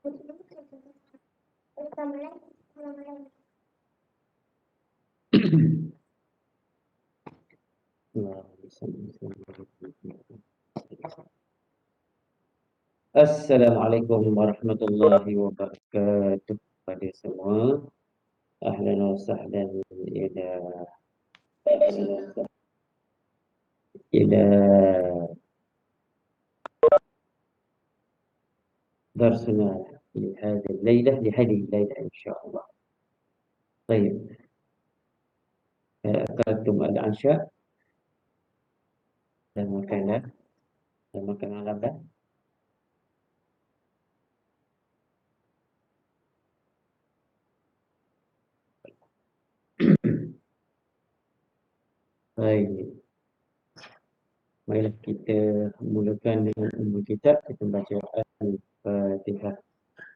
Assalamualaikum warahmatullahi wabarakatuh pada semua. Ahlan wa sahlan ila ila درسنا لهذه الليلة إن شاء الله. طيب، أكلتم العشاء؟ dan makanan lambat. Baik, marilah kita mulakan dengan umul kitab. Kita baca Al-Fatihah.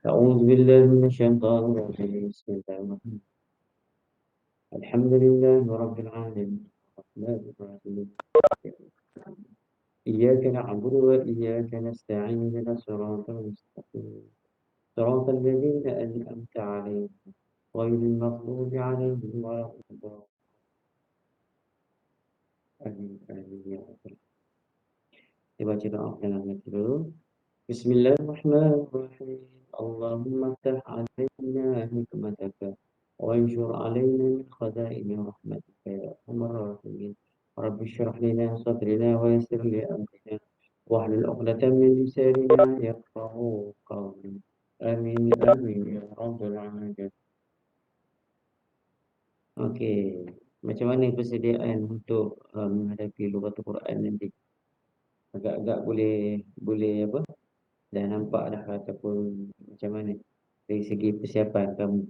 A'udzu billahi minasyaitonir rajim. Bismillahirrahmanirrahim. Alhamdulillahi rabbil alamin. Arrahmanir rahim. إياك نعبد وإياك نستعين اهدنا الصراط المستقيم صراط الذين أنعمت عليهم غير المغضوب عليهم ولا الضالين. آمين آمين يا رب. Dibaca doa dengan metode Bismillahirrahmanirrahim. Allahumma ftah alaina hikmataka wa anshur alaina min khaza'ini rahmatika ya arhamar rahimin. Rabbi shrah lana sadrina wa yassir li amrina wahlul 'uqdatam min lisanina yafqahu qawli. Amin amin ya rabbal alamin. Okey, macam mana persediaan untuk menghadapi lughatul Quran nanti? Agak-agak boleh apa? Dah nampak dah ataupun macam mana dari segi persiapan kamu?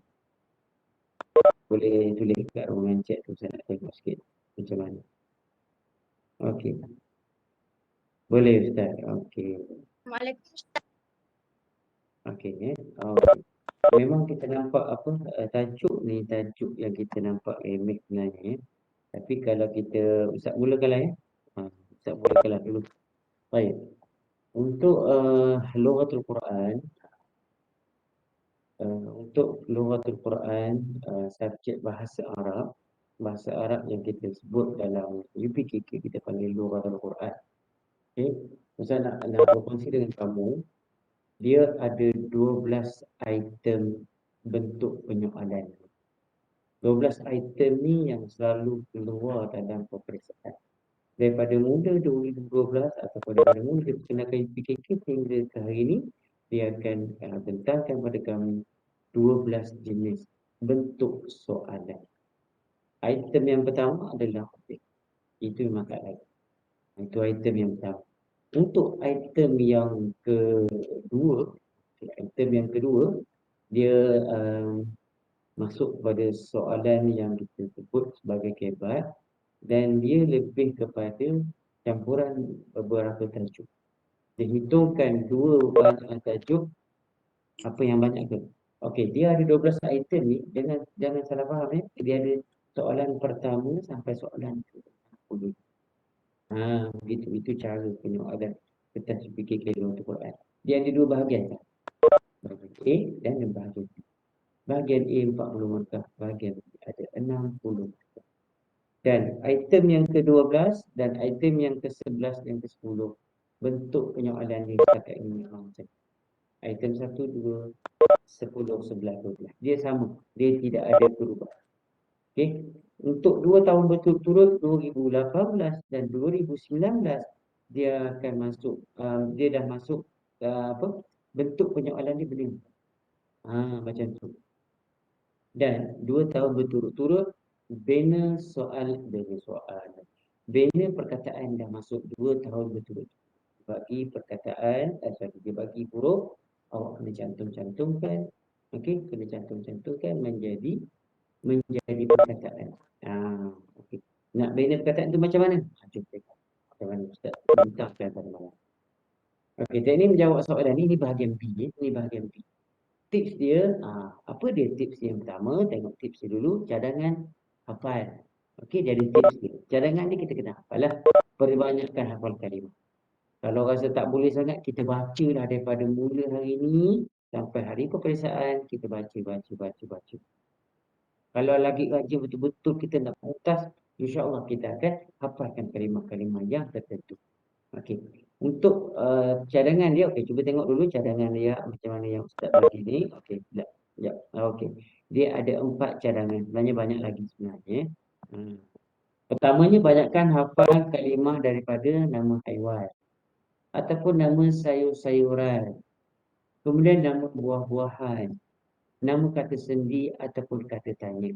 Boleh tulis kat ruangan chat tu, saya nak tengok sikit macam mana. Okey. Boleh Ustaz. Okey. Waalaikumsalam. Okey okey. Memang kita nampak apa tajuk yang kita nampak remeh sebenarnya. Tapi kalau kita Ustaz mulakanlah ya. Ustaz mulakanlah dulu. Baik. Untuk lughatul Quran, subjek bahasa Arab yang kita sebut dalam UPKK kita panggil lughatul Quran. Okey, Ustaz nak berkongsi dengan kamu, dia ada 12 item bentuk penyoalan. 12 item ni yang selalu keluar dalam peperiksaan. Daripada mula 2012 ataupun daripada mula kita perkenalkan UPKK hingga ke hari ini, dia akan bentangkan pada kami 12 jenis bentuk soalan. Item yang pertama adalah objek. Itu memang tak lain. Itu item yang pertama. Untuk item yang kedua, dia masuk pada soalan yang kita sebut sebagai kebat, dan dia lebih kepada campuran beberapa tajuk. Dihitungkan dua banyak tajuk, apa yang banyak ke? Okey, dia ada 12 item ni, jangan salah faham ya. Dia ada soalan pertama sampai soalan ke-10. Begitu. Itu cara penyoalan kertas PKK untuk Quran. Dia ada dua bahagian. Bahagian A dan bahagian B. Bahagian A 40 markah, bahagian B ada 60 markah. Dan item yang ke-12 dan item yang ke-11 dan ke-10, bentuk penyoalan yang setakat ini memang macam item 1, 2, 10, 11, 12. Dia sama. Dia tidak ada perubahan. Okey. Untuk 2 tahun berturut-turut 2018 dan 2019, dia akan masuk dia dah masuk bentuk penyoalan dia benar. Macam tu. Dan 2 tahun berturut-turut bina perkataan dah masuk 2 tahun berturut-turut. Bagi perkataan dia bagi huruf, awak kena cantum-cantumkan. Okey, kena cantum-cantumkan menjadi perkataan. Okey. Nak bina perkataan tu macam mana? Macam mana Ustaz? Bintangkan pada mana? Okey, teknik menjawab soalan ni bahagian B. Ini bahagian B. Tips dia, apa dia tips yang pertama? Tengok tips dia dulu, cadangan hafal. Okey, jadi tips dia. Cadangan ni kita kena hafal lah. Perbanyakkan hafal kalimah. Kalau rasa tak boleh sangat, kita baca dah daripada mula hari ni Sampai hari peperiksaan, kita baca. Kalau lagi rajin betul-betul kita nak mutas, insya-Allah kita akan hafalkan kalimah-kalimah yang tertentu. Okey. Untuk cadangan dia, okey, cuba tengok dulu cadangan dia macam mana yang ustaz bagi ni. Okey, sekejap. Sekejap. Okey. Dia ada 4 cadangan. Sebenarnya banyak lagi sebenarnya. Hmm. Pertamanya banyakkan hafal kalimah daripada nama haiwan ataupun nama sayur-sayuran. Kemudian nama buah-buahan, nama kata sendi ataupun kata tanya.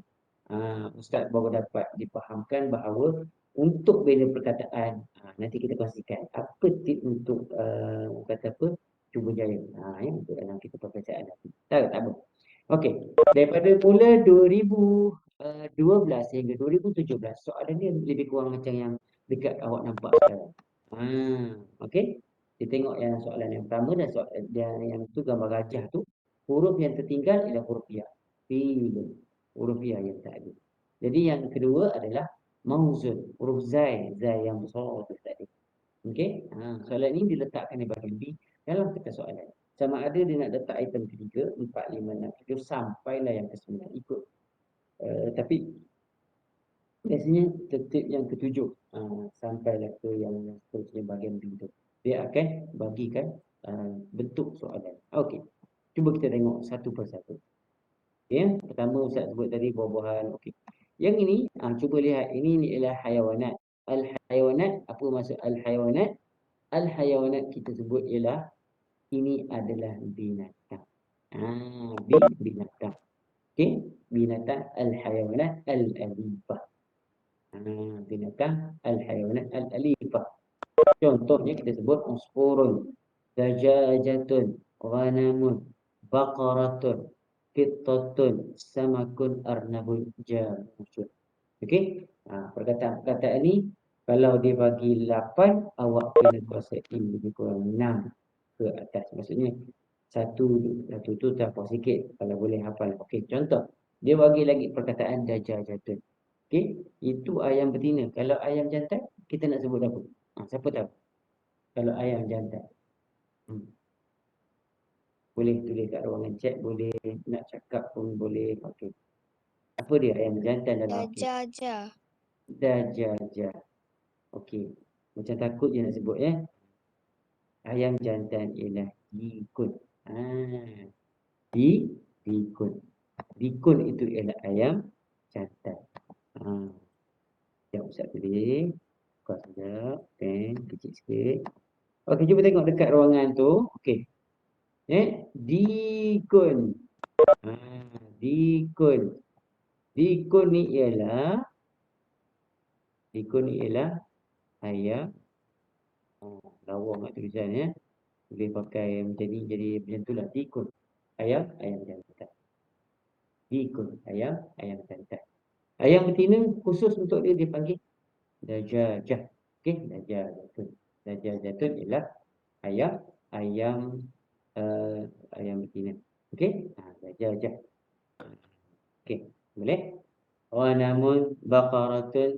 Ustaz baru dapat difahamkan bahawa untuk bina perkataan, nanti kita kongsikan apa tip untuk kata apa, cuba jaya. Ya, untuk dalam kita perkataan nanti. Tak apa. Okey, daripada mula 2012 hingga 2017, soalan dia lebih kurang macam yang dekat awak nampak sekarang. Okey. Kita tengok yang soalan yang pertama dan soalan yang tu gambar gajah tu, huruf yang tertinggal ialah huruf ya. Pilih huruf ya yang tak ada. Jadi yang kedua adalah mauzun, huruf zai yang besar tu tadi. Okey. Soalan ini diletakkan di bahagian B dalam peta soalan. Sama ada dia nak letak item ketiga, 4, 5, 6, 7 sampailah yang ke-9 ikut. Tapi biasanya tertib yang ketujuh sampailah ke yang seterusnya bahagian B tu. Dia akan bagikan bentuk soalan. Okey. Cuba kita tengok satu persatu. Ya, pertama Ustaz sebut tadi buah-buahan. Okey. Yang ini, cuba lihat. Ini ialah hayawanat. Al-hayawanat, apa maksud al-hayawanat? Al-hayawanat kita sebut ialah ini adalah binatang. Binatang. Okey, binatang al-hayawanat al-alifah. Binatang al-hayawanat al-alifah. Contohnya kita sebut usfurun, dajajatun, ghanamun, baqaratun, qittatun, samakun, arnabun, jamusun. Okey? Perkataan-perkataan ni kalau dia bagi 8, awak kena kuasai lebih kurang 6 ke atas. Maksudnya satu tu terhafal sikit kalau boleh hafal. Okey, contoh. Dia bagi lagi perkataan dajajatun. Okey, itu ayam betina. Kalau ayam jantan, kita nak sebut apa? Siapa tahu? Kalau ayam jantan. Boleh tulis kat ruangan chat, boleh nak cakap pun boleh. Okey. Apa dia ayam jantan dalam okey? Dajajah. Okey. Macam takut je nak sebut ya. Ayam jantan ialah dikun. Dikun. Dikun itu ialah ayam jantan. Sekejap Ustaz tulis. Buka sekejap. Pen kecil sikit. Okey, cuba tengok dekat ruangan tu. Okey. Dikun. Dikun. Dikun ni ialah ayam. Lawa mak tulisan ya. Boleh pakai macam ni jadi macam tu lah. Dikun. Ayam jantan. Dikun. Ayam jantan. Ayam betina khusus untuk dia dipanggil dajajah. Okey, dajajatun. Dajajatun ialah ayam betina. Okey? Dajajah. Okey, boleh? Ghanamun, baqaratun.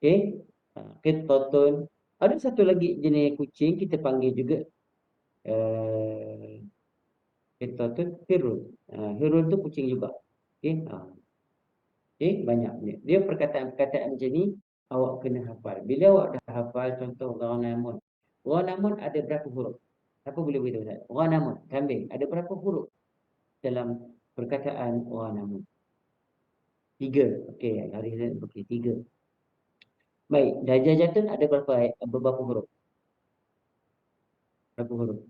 Okey? Qittatun. Ada satu lagi jenis kucing kita panggil juga qittatun hirun. Hirun tu kucing juga. Okey? Okey, banyak dia. Dia perkataan-perkataan macam ni awak kena hafal. Bila awak dah hafal contoh ghanamun. Ghanamun ada berapa huruf? Siapa boleh beritahu Ustaz? Ghanamun, kambing. Ada berapa huruf dalam perkataan ghanamun? 3. Okey, hari ini okey 3. Baik, dajajatun ada berapa huruf? Berapa huruf?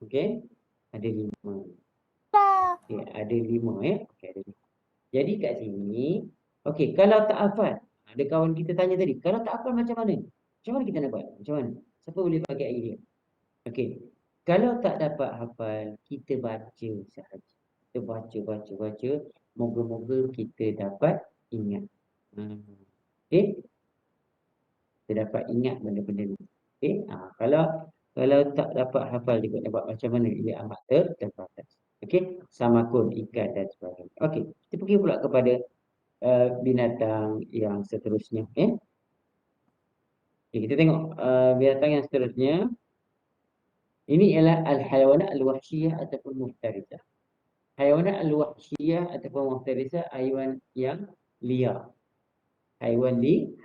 Okey, ada 5. Okey, ada 5 ya. Okey, ada 5. Jadi kat sini, okey, kalau tak hafal, ada kawan kita tanya tadi, kalau tak hafal macam mana? Macam mana kita nak buat? Macam mana? Siapa boleh bagi idea? Okey, kalau tak dapat hafal, kita baca sahaja. Kita baca. Moga-moga kita dapat ingat. Okey, kita dapat ingat benda-benda ni. Okey, kalau tak dapat hafal juga dapat macam mana? Ia amat terbatas. Okey, samakun, ikan dan sebagainya. Okey, kita pergi pula kepada binatang yang seterusnya. Okay, kita tengok binatang yang seterusnya Ini ialah al-hayawanat al-wahsyiyah ataupun muftarisah. Hayawanat al-wahsyiyah ataupun muftarisah, haiwan yang liar. Haiwan liar.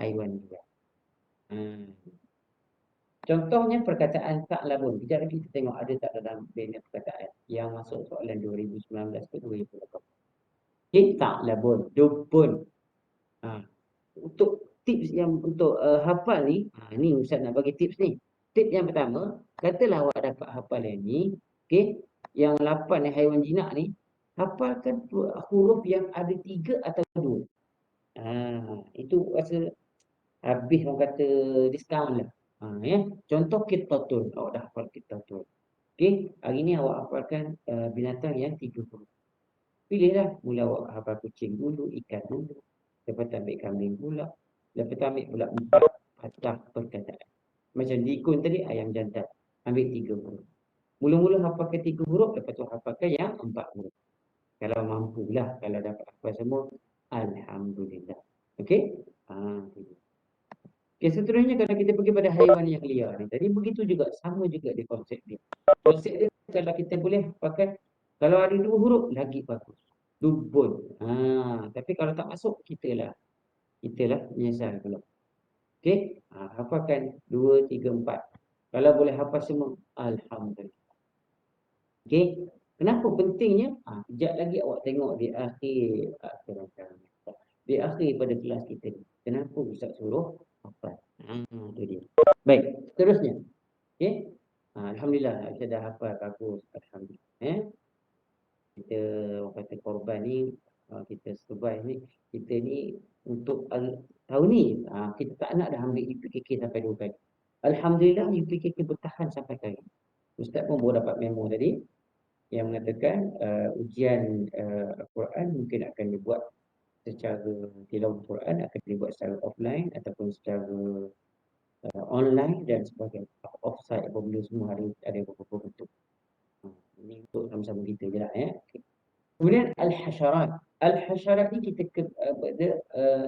Contohnya perkataan ta'labun. Kejap lagi kita tengok ada tak dalam banyak perkataan yang masuk soalan 2019 ke 2018. Okay, ta'labun, dubun. Untuk tips yang untuk hafal ni, ni Ustaz nak bagi tips ni. Tips yang pertama, katalah awak dapat hafalan ni, okey, yang 8 ni haiwan jinak ni, hafalkan huruf yang ada 3 atau 2. Itu rasa habis orang kata diskaun lah. Ya. Contoh kitatun, awak dah hafal kitatun. Okey, hari ni awak hafalkan binatang yang 3 huruf. Pilihlah, mula awak hafal kucing dulu, ikan dulu, lepas tu ambil kambing pula, lepas tu ambil pula 4 patah perkataan. Macam dikun tadi, ayam jantan, ambil 3 huruf. Mula-mula hafalkan 3 huruf, lepas tu hafalkan yang 4 huruf. Kalau mampulah, kalau dapat hafal semua, alhamdulillah. Okey? Okey, seterusnya kalau kita pergi pada haiwan yang liar ni, tadi begitu juga, sama juga di konsep dia. Konsep dia kalau kita boleh pakai, kalau ada 2 huruf, lagi bagus. Dubun. Tapi kalau tak masuk, kita lah menyesal pula. Okey, hafalkan 2, 3, 4. Kalau boleh hafal semua, alhamdulillah. Okey, kenapa pentingnya? Kejap lagi awak tengok di akhir di akhir pada kelas kita ni. Kenapa Ustaz suruh hafal? Itu dia. Baik, seterusnya. Okey. Alhamdulillah, kita dah hafal bagus. Alhamdulillah. Kita orang kata korban ni, kita survive ni, kita ni untuk tahun ni, kita tak nak dah ambil UPKK sampai 2 kali. Alhamdulillah UPKK bertahan sampai kali. Ustaz pun baru dapat memo tadi yang mengatakan ujian Al-Quran mungkin akan dibuat secara tilawah Quran akan dibuat secara offline ataupun secara online dan sebagainya. Offsite apabila semua ada beberapa bentuk. Ini untuk sama-sama kita je lah ya. Okay. Kemudian al-hasyarat. Al-hasyarat ni kita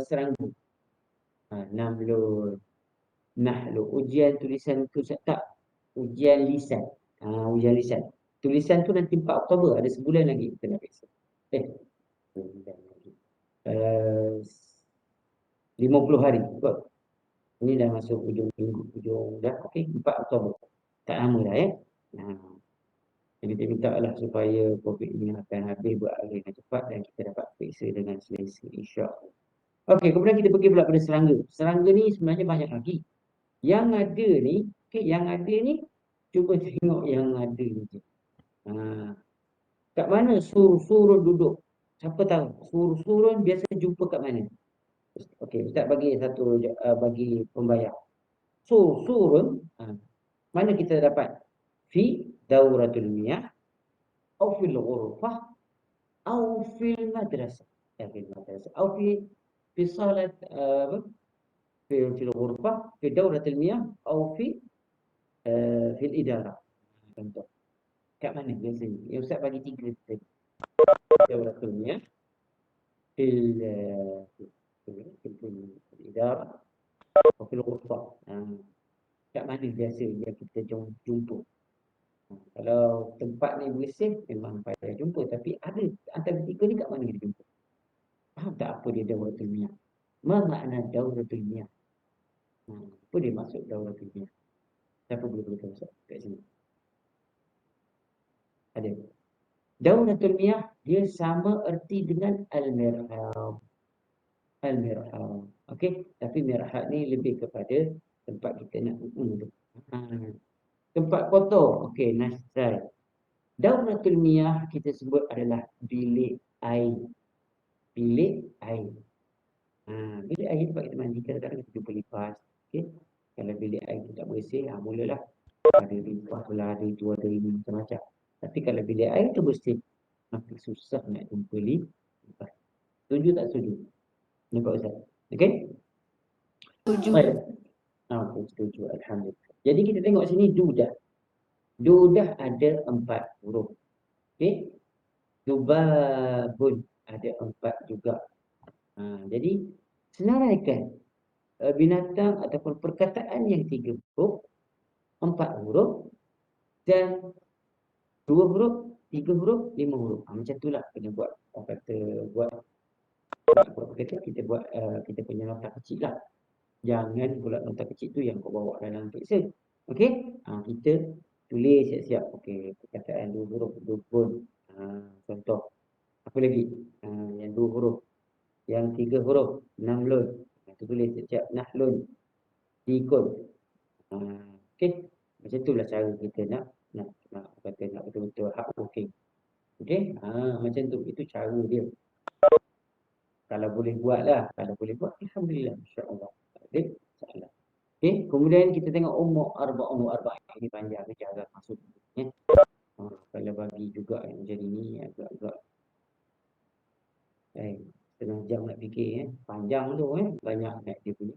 serangga. Namlun, nahlu. Ujian tulisan tu tak. Ujian lisan. Ujian lisan. Tulisan tu nanti 4 Oktober. Ada sebulan lagi kita nak periksa. Sebulan lagi. 50 hari. Betul. Ini dah masuk hujung minggu. Dah. Okey. 4 Oktober. Tak lama dah ya. Jadi kita minta Allah supaya COVID ini akan habis berakhir dengan cepat dan kita dapat periksa dengan selesa, insya-Allah. Okey, kemudian kita pergi pula pada serangga. Serangga ni sebenarnya banyak lagi. Yang ada ni, yang ada ni cuba tengok yang ada ni. Kat mana surun duduk? Siapa tahu? Surun biasa jumpa kat mana? Okey, Ustaz bagi satu bagi pembayar. Surun mana kita dapat? Fi dauratul miyah أو في الغرفة أو في المدرسة أو في صالة في الغرفة في دورة المياه أو في الإدارة. Contoh. Kat mana biasanya? Yang Ustaz bagi 3 tadi. دورة المياه في الإدارة أو في الغرفة. Kat mana biasa yang kita jumpa? Kalau tempat ni bersih, memang payah jumpa. Tapi ada antara 3 ni kat mana kita jumpa? Faham tak apa dia dauratul miyah? Ma makna dauratul miyah? Apa dia maksud dauratul miyah? Siapa boleh beritahu Ustaz kat sini? Ada. Dauratul miyah dia sama erti dengan al-mirhab. Al-mirhab. Okey, tapi mirhab ni lebih kepada tempat kita nak duduk. Tempat kotor. Okey, nice try. Dauratul miyah kita sebut adalah bilik air. Bilik air. Bilik air tempat kita mandi, kadang-kadang kita jumpa lipas. Okay? Kalau bilik air tu tak bersih, mulalah ada lipas lah, ada itu, ada ini, macam-macam. Tapi kalau bilik air tu bersih, maka susah nak jumpa lipas. Setuju tak setuju? Nampak Ustaz? Okay? Setuju. Okay, setuju. Alhamdulillah. Jadi kita tengok sini dudah. Dudah ada 4 huruf. Okay? Dubabun ada 4 juga. Jadi senaraikan binatang ataupun perkataan yang 3 huruf, 4 huruf, dan 2 huruf, 3 huruf, 5 huruf. Macam itulah kena buat, orang kata buat kita buat kita punya nota kecil lah. Jangan pula nota kecil tu yang kau bawa dalam peksa. Okey? Kita tulis siap-siap. Okey, perkataan 2 huruf, dukun. Contoh. Apa lagi? Yang 2 huruf. Yang 3 huruf, namlun. Kita tulis siap-siap. Nahlun. Tikun. Okey? Macam itulah cara kita nak kata nak betul-betul hard working. Okey? Macam tu. Itu cara dia. Kalau boleh buat lah. Kalau boleh buat, alhamdulillah. InsyaAllah. Tak ada masalah. Okey, kemudian kita tengok umur arba'un wa arba'in. Ini panjang ni cara masuk. Kalau bagi juga yang macam ni agak-agak setengah jam nak fikir. Panjang tu banyak nak dia punya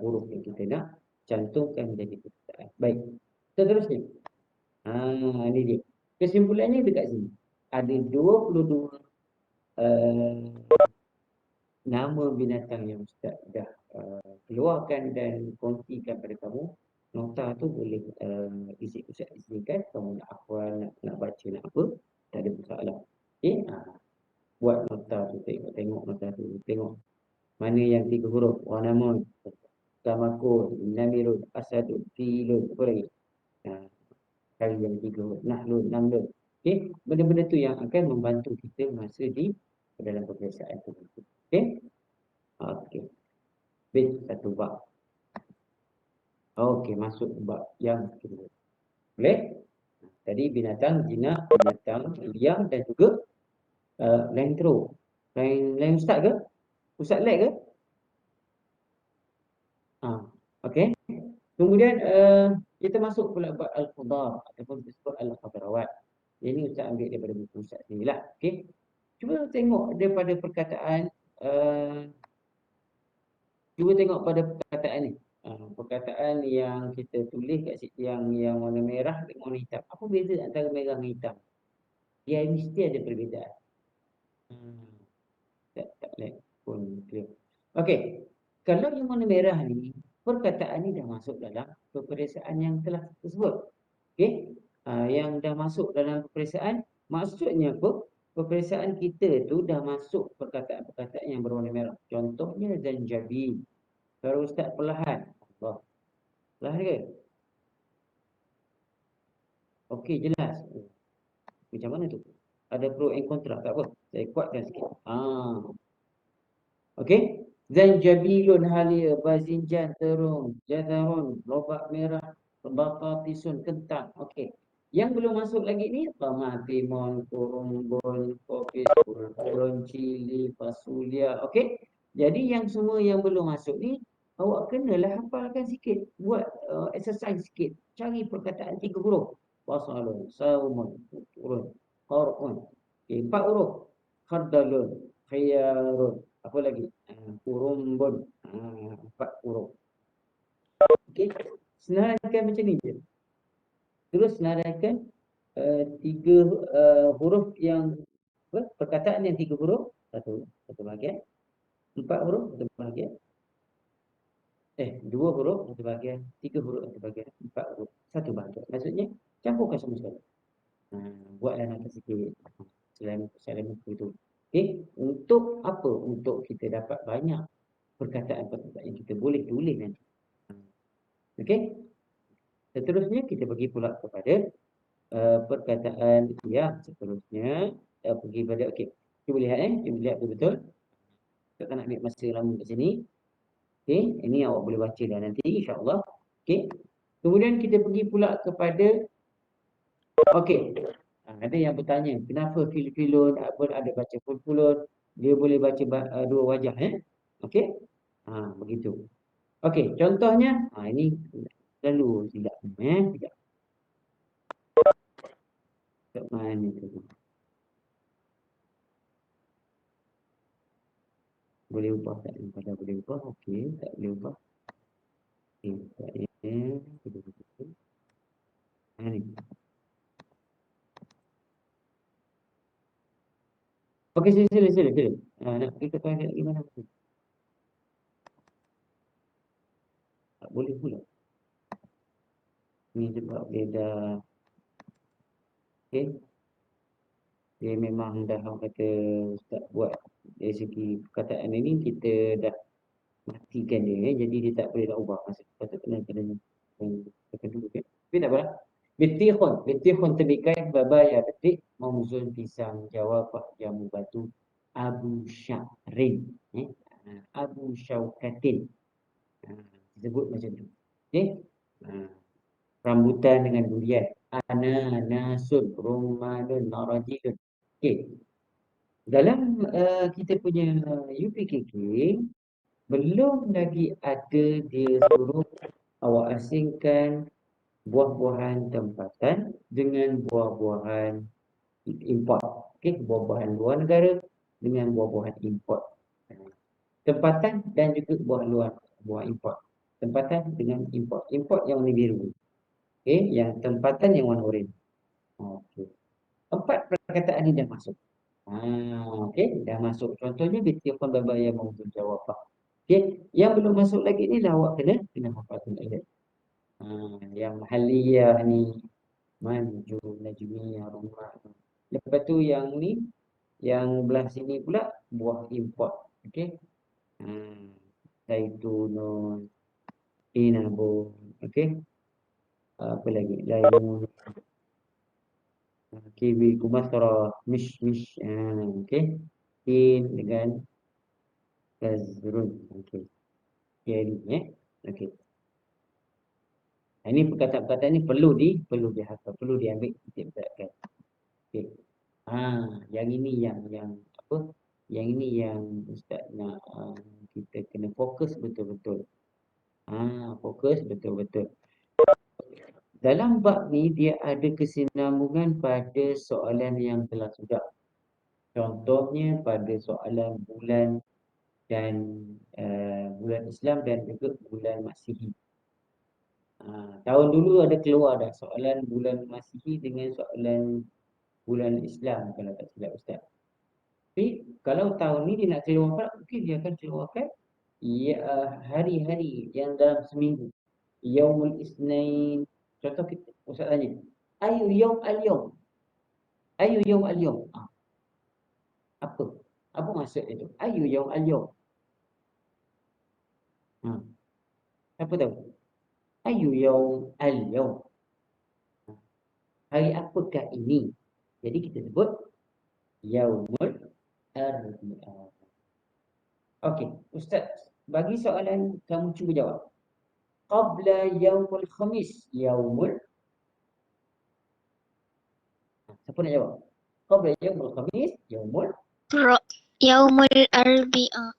huruf yang kita nak cantumkan menjadi perkataan. Baik, seterusnya. Ini dia. Kesimpulannya dekat sini. Ada 22 nama binatang yang Ustaz dah keluarkan dan kongsikan pada kamu. Nota tu boleh Ustaz isikan. Kamu nak hafal, nak baca, nak apa, tak ada masalah. Okey, buat nota tu, tengok nota tu, tengok mana yang 3 huruf. Wanamun, tamakun, namirun, asadun, filun, apa lagi? Kali yang 3 huruf. Nahlun, namlun. Okey, benda-benda tu yang akan membantu kita masa di dalam peperiksaan tu. Okey? Okey. Baik, satu bab. Okey, masuk bab yang kedua. Boleh? Tadi binatang jinak, binatang liar dan juga lentro. Lain ustaz ke? Ustaz lag ke? Okey. Kemudian kita masuk pula bab al-qadar ataupun disebut al-qadarawat. Ini ustaz ambil daripada buku ustaz sinilah. Okey. Cuba tengok daripada perkataan cuba tengok pada perkataan ni. Perkataan yang kita tulis kat situ yang warna merah dengan warna hitam. Apa beza antara merah dan hitam? Dia mesti ada perbezaan. Tak like pun clear. Okey. Kalau yang warna merah ni, perkataan ni dah masuk dalam peperiksaan yang telah tersebut. Okey. Yang dah masuk dalam peperiksaan, maksudnya apa? Peperiksaan kita tu dah masuk perkataan-perkataan yang berwarna merah. Contohnya zanjabil. Kalau Ustaz perlahan. Allah. Perlahan ke? Okey, jelas. Macam mana tu? Ada pro and kontra, tak apa. Saya kuatkan sikit. Okey. Zanjabilun halia, bazinjan terung, jazarun, lobak merah, baqatisun, kentang. Okey. Yang belum masuk lagi ni, tomatimun, kurumbun, kopis, kurun, cili, fasulia. Okey. Jadi yang semua yang belum masuk ni, awak kenalah hafalkan sikit. Buat exercise sikit. Cari perkataan 3 huruf. Wasalun, saumun, turun, qar'un. Okay, 4 huruf. Khardalun, khiyarun. Apa lagi? Kurumbun. 4 huruf. Okey. Senaraikan macam ni je. Terus senaraikan 3 huruf yang perkataan yang 3 huruf, satu bahagian. 4 huruf, satu bahagian. 2 huruf, satu bahagian. 3 huruf, satu bahagian. 4 huruf, satu bahagian. Maksudnya, campurkan semua sekali. Buatlah nota sikit. Selain itu. Okey, untuk apa? Untuk kita dapat banyak perkataan-perkataan yang kita boleh tulis nanti. Okey. Seterusnya kita pergi pula kepada perkataan yang seterusnya. Pergi pada okey. Cuba lihat cuba lihat betul-betul. Kita tak nak ambil masa lama kat sini. Okey, ini awak boleh baca dah nanti insya-Allah. Okey. Kemudian kita pergi pula kepada okey. Ada yang bertanya, kenapa fil-filun ada baca ful-fulun, dia boleh baca dua wajah Okey? Begitu. Okey, contohnya ini lalu tidak tidak. Kat mana tu? Boleh ubah tak? Kalau boleh ubah, okey, tak boleh ubah. Okey, tak boleh. Ni. Okey, sila. Nak pergi ke toilet gimana? Tak boleh pula. Ni sebab dia dah Okey. Dia memang dah orang kata Ustaz buat dari segi perkataan ini kita dah matikan dia jadi dia tak boleh nak ubah. Masa patut kena tekan dulu kan. Tapi tak apalah. Bitikhon tebikai babaya betik mauzun pisang jawab Pak Jamu Batu Abu Syahrin. Abu Syaukatin. Disebut macam tu. Okey. Rambutan dengan durian. Ananasun, rummanun, narajilun. Okey. Dalam kita punya UPKK, belum lagi ada dia suruh awak asingkan buah-buahan tempatan dengan buah-buahan import. Okey, buah-buahan luar negara dengan buah-buahan import. Tempatan dan juga buah import. Tempatan dengan import. Import yang warna biru. Okey, yang tempatan yang warna oranye. Okey. 4 perkataan ini dah masuk. Okey, dah masuk. Contohnya bitiqan babaya maudhu jawab. Okey, yang belum masuk lagi ni lah awak kena hafalkan ayat. Yang mahalliyah ni manju, najmiyah, rumah. Lepas tu yang ni, yang belah sini pula buah import. Okey. Zaitunun, inabun. Okey. Apa lagi? Laimun, kiwi, kumasra, mish. Okey. Tin dengan Tazrun. Okey. Jadi, okey. Ini perkataan-perkataan ni perlu dihafal, perlu diambil tiap-tiap. Okey. Yang ini yang apa? Yang ini yang Ustaz nak kita kena fokus betul-betul. Fokus betul-betul. Dalam bab ni dia ada kesinambungan pada soalan yang telah sudah. Contohnya pada soalan bulan dan bulan Islam dan juga bulan Masihi. Tahun dulu ada keluar dah soalan bulan Masihi dengan soalan bulan Islam kalau tak silap Ustaz. Tapi kalau tahun ni dia nak keluarkan, mungkin dia akan keluarkan hari-hari yang dalam seminggu. Yaumul Isnin. Contoh kita Ustaz tanya, ayu yaum al-yaum? Ayu yaum al-yaum? Apa? Apa maksud itu? Ayu yaum al-yaum? Siapa tahu? Ayu yaum al-yaum? Hari apakah ini? Jadi kita sebut yaumul arbi'ah. Okey, Ustaz, bagi soalan kamu cuba jawab. Qabla yaumul khamis, yaumul. Siapa nak jawab? Qabla yaumul khamis, Yaumul Arbi'ah.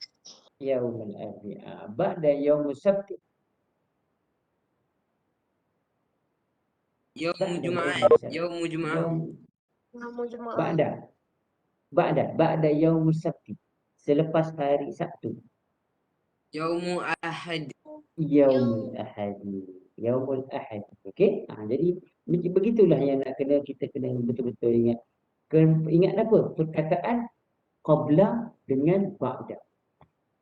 yaumul arbi'ah. Ba'da yaumul sabti. Yaumul Jumaat. Yaumul Jumaat. Yaumul Jumaat. Ba'da yaumul sabti. Selepas hari Sabtu. Yaumul Ahad. Yaumul Ahad. Yaumul Ahad. Okey? Jadi begitulah yang nak kita kena betul-betul ingat. Ingat apa? Perkataan qabla dengan ba'da.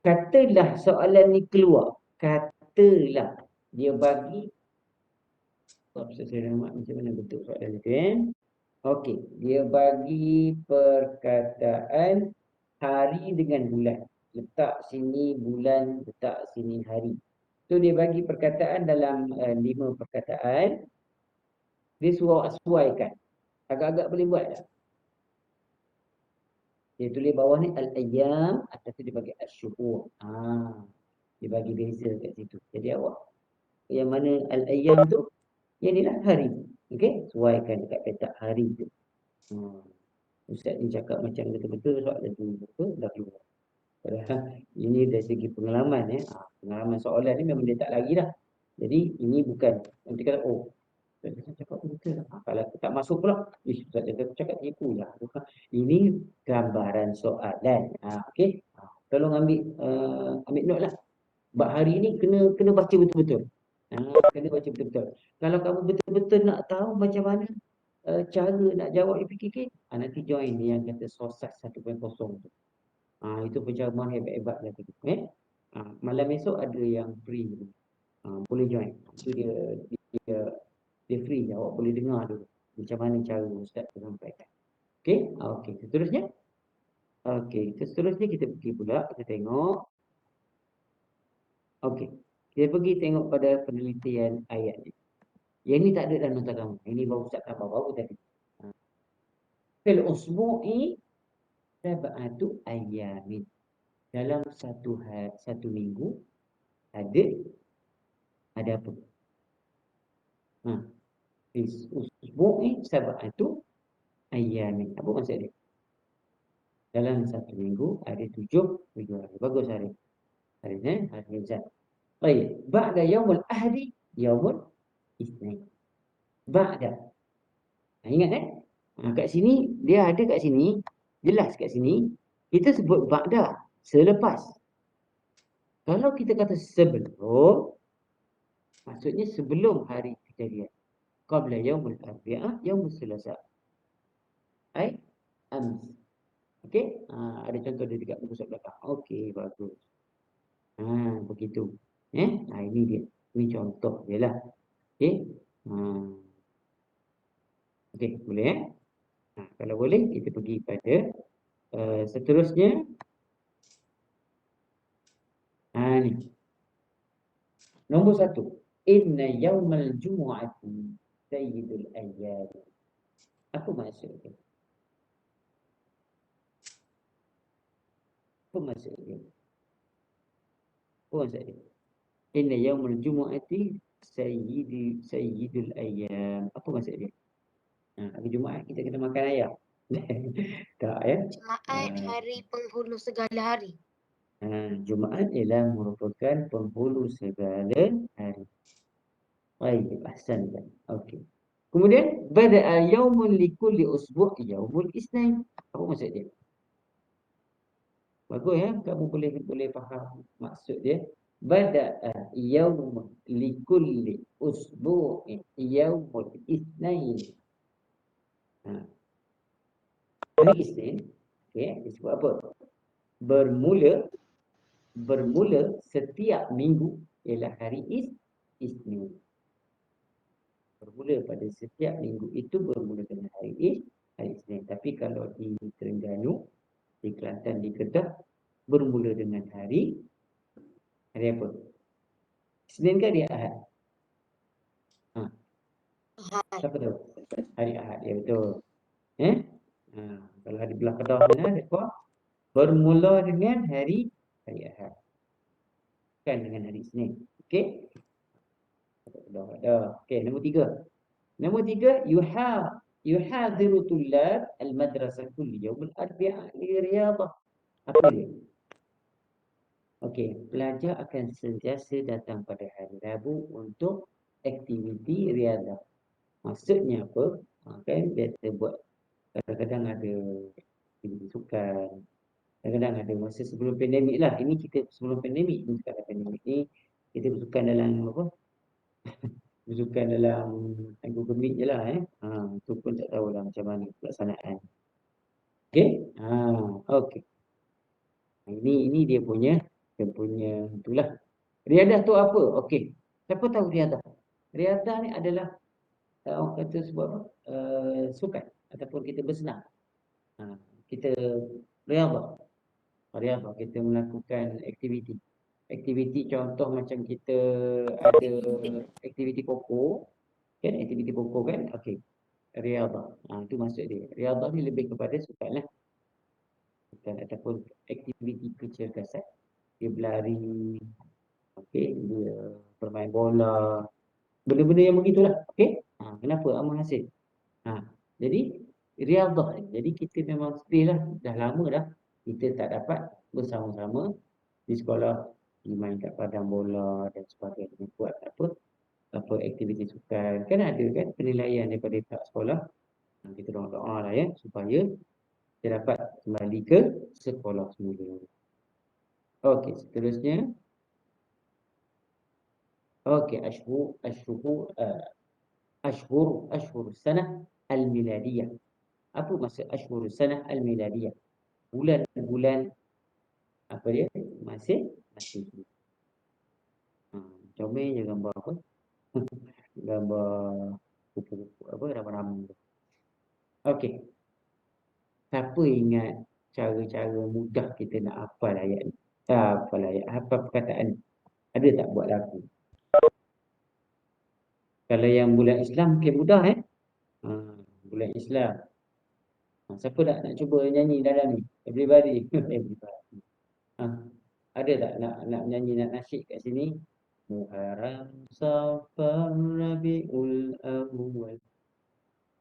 Katalah soalan ni keluar. Katalah dia bagi saya nak macam mana bentuk soalan itu Okey, dia bagi perkataan hari dengan bulan. Letak sini bulan, letak sini hari. So dia bagi perkataan dalam 5 perkataan. Dia suruh sesuaikan. Agak-agak boleh buat tak? Dia tulis bawah ni al-ayyam, atas tu dia bagi asy-syuhur. Dia bagi beza kat situ. Jadi awak yang mana al-ayyam tu, yang ni lah hari. Okey, sesuaikan dekat petak hari tu. Ustaz ni cakap macam betul-betul soalan tu betul dah keluar. Ini dari segi pengalaman pengalaman soalan ni memang dia tak lagi dah. Jadi ini bukan nanti kata Ustaz cakap betul lah. Kalau tak masuk pula, Ustaz cakap tipu lah. Ini gambaran soalan. Okey. Tolong ambil note lah. Bab hari ni kena baca betul-betul. Kena baca betul-betul. Kalau kamu betul-betul nak tahu macam mana cara nak jawab UPKK, nanti join yang kata SOSAS 1.0 tu. Itu pencabulan hebat-hebat lah tu. Malam esok ada yang free. Boleh join. Itu dia free, awak boleh dengar dulu. Macam mana cara Ustaz sampaikan. Okey, okey. Seterusnya. Okey, seterusnya kita pergi pula, kita tengok. Okey. Kita pergi tengok pada penelitian ayat ni. Yang ni tak ada dalam nota kamu. Ini baru Ustaz tambah baru tadi. Fil usbu'i sab'atu ayyamin. Dalam satu minggu ada apa? Fil usbu'i sab'atu ayyamin. Apa maksud dia? Dalam satu minggu ada tujuh hari. Bagus hari. Hari ni, hari Zat. Baik. Ba'da yaumul ahdi, yaumul isnin. Ba'da. Ingat kat sini, dia ada kat sini. Jelas kat sini. Kita sebut ba'da. Selepas. Kalau kita kata sebelum, maksudnya sebelum hari kejadian. Qabla yaumul arbi'ah, yaumul sulasa. Ay, ams. Okey? Ada contoh dia dekat buku belakang. Okey, bagus. Begitu. Ini dia. Ini contoh je lah. Okey. Okey, boleh kalau boleh, kita pergi pada seterusnya. Ni. Nombor 1. Inna yawmal jumu'ati sayyidul ayyam. Apa maksud dia? Apa maksud dia? Apa maksud dia? Inna yawmal jumu'ati sayyidul ayyam. Apa maksud dia? Hari Jumaat kita kena makan ayam. Tak Jumaat hari penghulu segala hari. Jumaat ialah merupakan penghulu segala hari. Baik, ahsan. Okey. Kemudian bada'a yaumun likulli usbu' yaumul isnin. Apa maksud dia? Bagus kamu boleh faham maksud dia. Bada'a yaumun likulli usbu' yaumul isnin. Hari Isnin, disebut apa? Bermula setiap minggu ialah hari Isnin. Bermula pada setiap minggu itu bermula dengan hari Isnin. Tapi kalau di Terengganu, di Kelantan, di Kedah, bermula dengan hari apa? Isnin ke hari Ahad? Siapa tahu? Hari Ahad, ya betul. Kalau hari belah Kedah sana, bermula dengan hari Ahad. Bukan dengan hari Isnin. Okey? Okey, nombor 3. Nombor 3, yuhadhiru tullab al-madrasah kulli yawm al-arbi'a li riyadah. Apa dia? Okey, pelajar akan sentiasa datang pada hari Rabu untuk aktiviti riadah. Maksudnya apa? Kan biasa buat, kadang-kadang ada aktiviti sukan, kadang-kadang ada masa sebelum pandemik lah. Ini kita sebelum pandemik, ini sekarang pandemik ni kita bersukan dalam apa? Bersukan dalam Google Meet je lah itu pun tak tahu lah macam mana pelaksanaan. Okey? Okey. Ini dia punya itulah. Riadah tu apa? Okey. Siapa tahu riadah? Riadah ni adalah orang kata sebab sukan ataupun kita bersenam. Kita riadah. Riadah kita melakukan aktiviti. Aktiviti contoh macam kita ada aktiviti pokok. Kan aktiviti pokok kan? Okey. Riadah. Itu maksud dia. Riadah ni lebih kepada sukan lah. Sukan ataupun aktiviti kecergasan. Dia berlari. Okey. Dia bermain bola. Benda-benda yang begitulah. Okey. Kenapa? Amal hasil. Jadi riadah. Jadi kita memang sedih lah. Dah lama dah kita tak dapat bersama-sama di sekolah. Main kat padang bola dan sebagainya. Buat apa aktiviti sukan. Kan ada kan penilaian daripada pihak sekolah. Kita doa lah supaya kita dapat kembali ke sekolah semula. Okey, seterusnya. Okey, ashhur sanah al-miladiyah. Apa maksud ashhur sanah al-miladiyah? Bulan-bulan apa dia? Masih. Comel je gambar apa? Gambar kupu-kupu apa? Ramai-ramai. Okey. Siapa ingat cara-cara mudah kita nak hafal ayat ni? Hafal ayat, hafal perkataan ni. Ada tak buat lagu? Kalau yang bulan Islam mungkin mudah Ha, bulan Islam. Siapa nak cuba nyanyi dalam ni? Everybody. Everybody. Ha, ada tak nak nyanyi, nak nasyid kat sini? Muharram, Safar, Rabiul Awwal,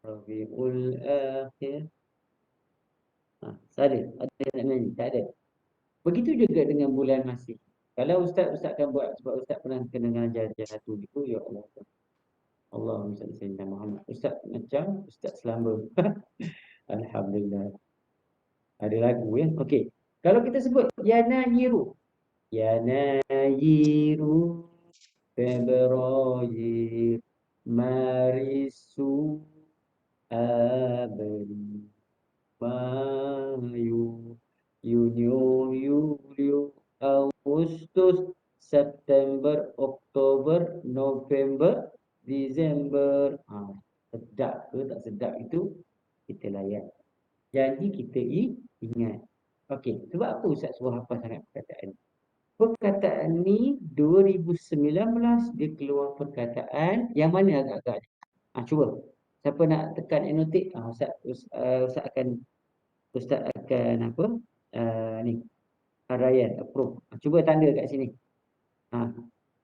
Rabiul Akhir. Ada nak nyanyi? Tak ada. Begitu juga dengan bulan Masih. Kalau ustaz akan buat, sebab ustaz pernah kena ngajar satu gitu, ya Allah. Allahumma salli sayyidina Muhammad. Ustaz macam ustaz selamba. Alhamdulillah. Ada lagu ya. Okey. Kalau kita sebut ya nayiru. Ya nayiru Februari Marisu Abril Mayu Yunio Yulio Agustus September Oktober November Disember. Sedap ke tak sedap itu kita layan. Jadi kita ingat. Okey, sebab apa Ustaz suruh hafal sangat perkataan ni? Perkataan ni 2019 dia keluar perkataan yang mana agak-agak? Cuba. Siapa nak tekan annotate? Ustaz akan apa? Ni. Harayan approve. Cuba tanda kat sini.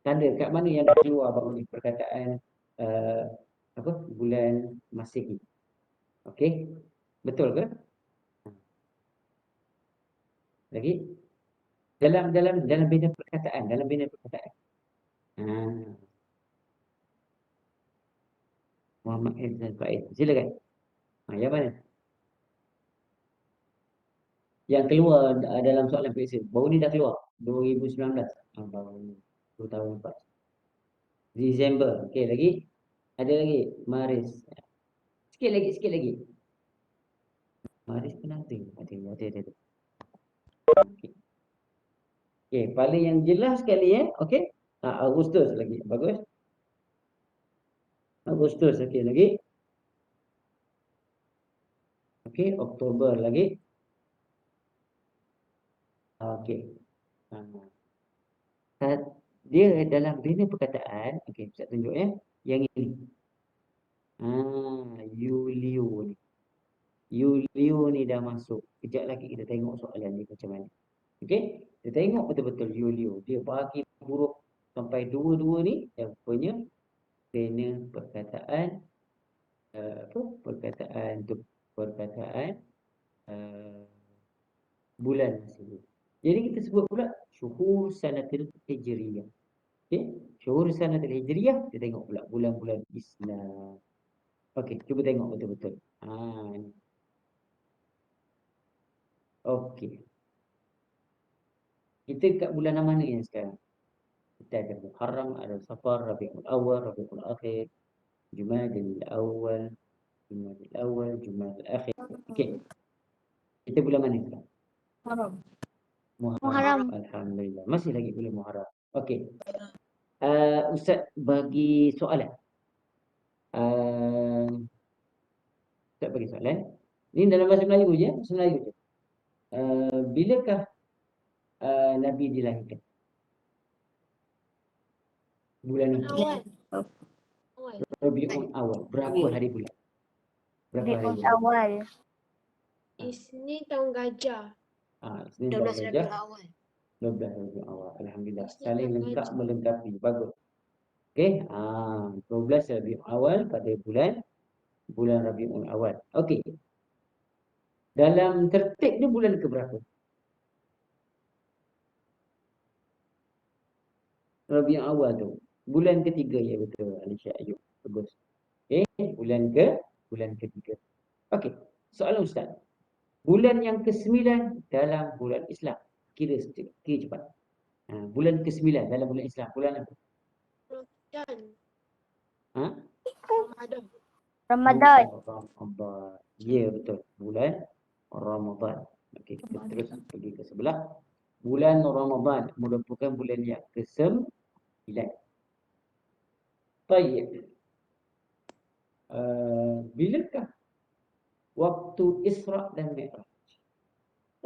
Tanda kat mana yang dah keluar baru ni perkataan apa? Bulan Masihi. Okey. Betul ke? Lagi? Dalam bina perkataan, Muhammad Ibn Faiz. Silakan. Yang mana? Yang keluar dalam soalan periksa. Baru ni dah keluar. 2019. Baru 2 tahun lepas. Disember. Okey, lagi? Ada lagi? Maris. Sikit lagi. Maris pun ada. Ada. Okey, paling yang jelas sekali okey. Agustus lagi. Bagus. Agustus okey lagi. Okey, Oktober lagi. Okey. Dia dalam bina perkataan, okey, saya tunjuk yang ini. Yulio ni. Yulio ni dah masuk. Kejap lagi kita tengok soalan ni macam mana. Okey, kita tengok betul-betul Yulio. Dia bagi huruf sampai dua-dua ni, yang rupanya bina perkataan perkataan bulan Masih. Jadi kita sebut pula syuhur sanatil hijriyah. Okey, syuhur sanatil hijriyah, kita tengok pula bulan-bulan Islam. Okey, cuba tengok betul-betul. Ni. Okey. Kita kat bulan mana yang sekarang? Kita ada Muharram, ada Safar, Rabiul Awal, Rabiul Akhir, Jumadil Awal, Jumadil Akhir. Okey. Kita bulan mana sekarang? Muharram. Alhamdulillah. Masih lagi bulan Muharram. Okey. Ustaz bagi soalan. Ustaz bagi soalan. Ini dalam bahasa Melayu je. Bilakah Nabi dilahirkan? Bulan ni. Rabiul Awal. Berapa hari bulan? Rabiul Awal. Isni tahun gajah. Isnin 12 tahun Rabiul gajah. Awal. 12 Rabiul Awal. Alhamdulillah. Isnin Saling tahun lengkap gajah. melengkapi. Bagus. Okey. 12 Rabiul Awal pada bulan Rabiul Awal. Okey. Dalam tertib ni bulan ke berapa? Rabiul Awal tu. Bulan ketiga, ya betul. Alisha Ayub. Bagus. Okey. Bulan ketiga. Okey. Soalan Ustaz. Bulan yang ke-9 dalam bulan Islam. Kira cepat. Bulan ke-9 dalam bulan Islam. Bulan apa? Ramadan. Ramadan. Ya, betul. Bulan Ramadan. Okey, kita terus pergi ke sebelah. Bulan Ramadan merupakan bulan yang ke-9. Baik. Bilakah waktu Isra dan Mi'raj.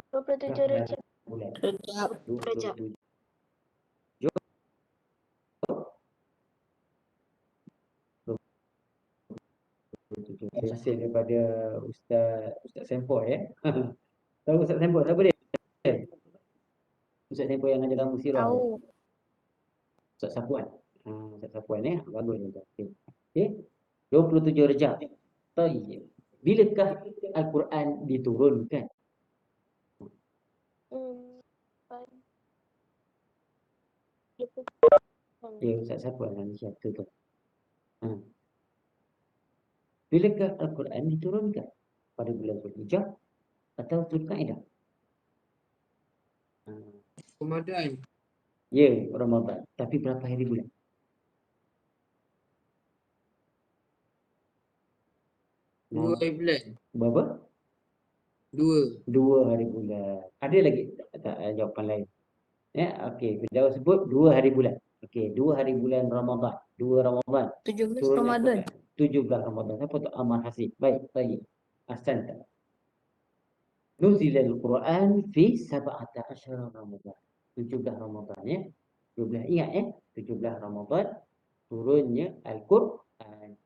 27 Rejab. Bulan. Rejab. 27. Terima kasih kepada Ustaz Sempoi ya. Tahu Ustaz Sempoi siapa dia? Ustaz Sempoi yang ajar kamu sirah. Tahu. Ustaz Sapuan. Ustaz Sapuan ya. Bagus juga. Okey. 27 Rejab. Tayyib. Bilakah Al-Quran diturunkan? Ya, Ustaz Sapuan yang siapa tu? Bilakah Al-Quran diturunkan? Pada bulan Zulhijjah atau Zulkaidah? Ramadan. Ya, Ramadan. Tapi berapa hari bulan? Dua hari bulan. Berapa? 2. 2 hari bulan. Ada lagi tak jawapan lain? Ya, okey. Kita sebut 2 hari bulan. Okey, 2 hari bulan Ramadan. 2 Ramadan. 17 Turun Ramadan. Al-Quran. 17 Ramadan. Apa tu? Amal hasib. Baik, baik. Ahsanta. Nuzil Al-Quran fi 17 Ramadan. 17 Ramadan ya. 17 ingat ya. 17 Ramadan turunnya Al-Quran.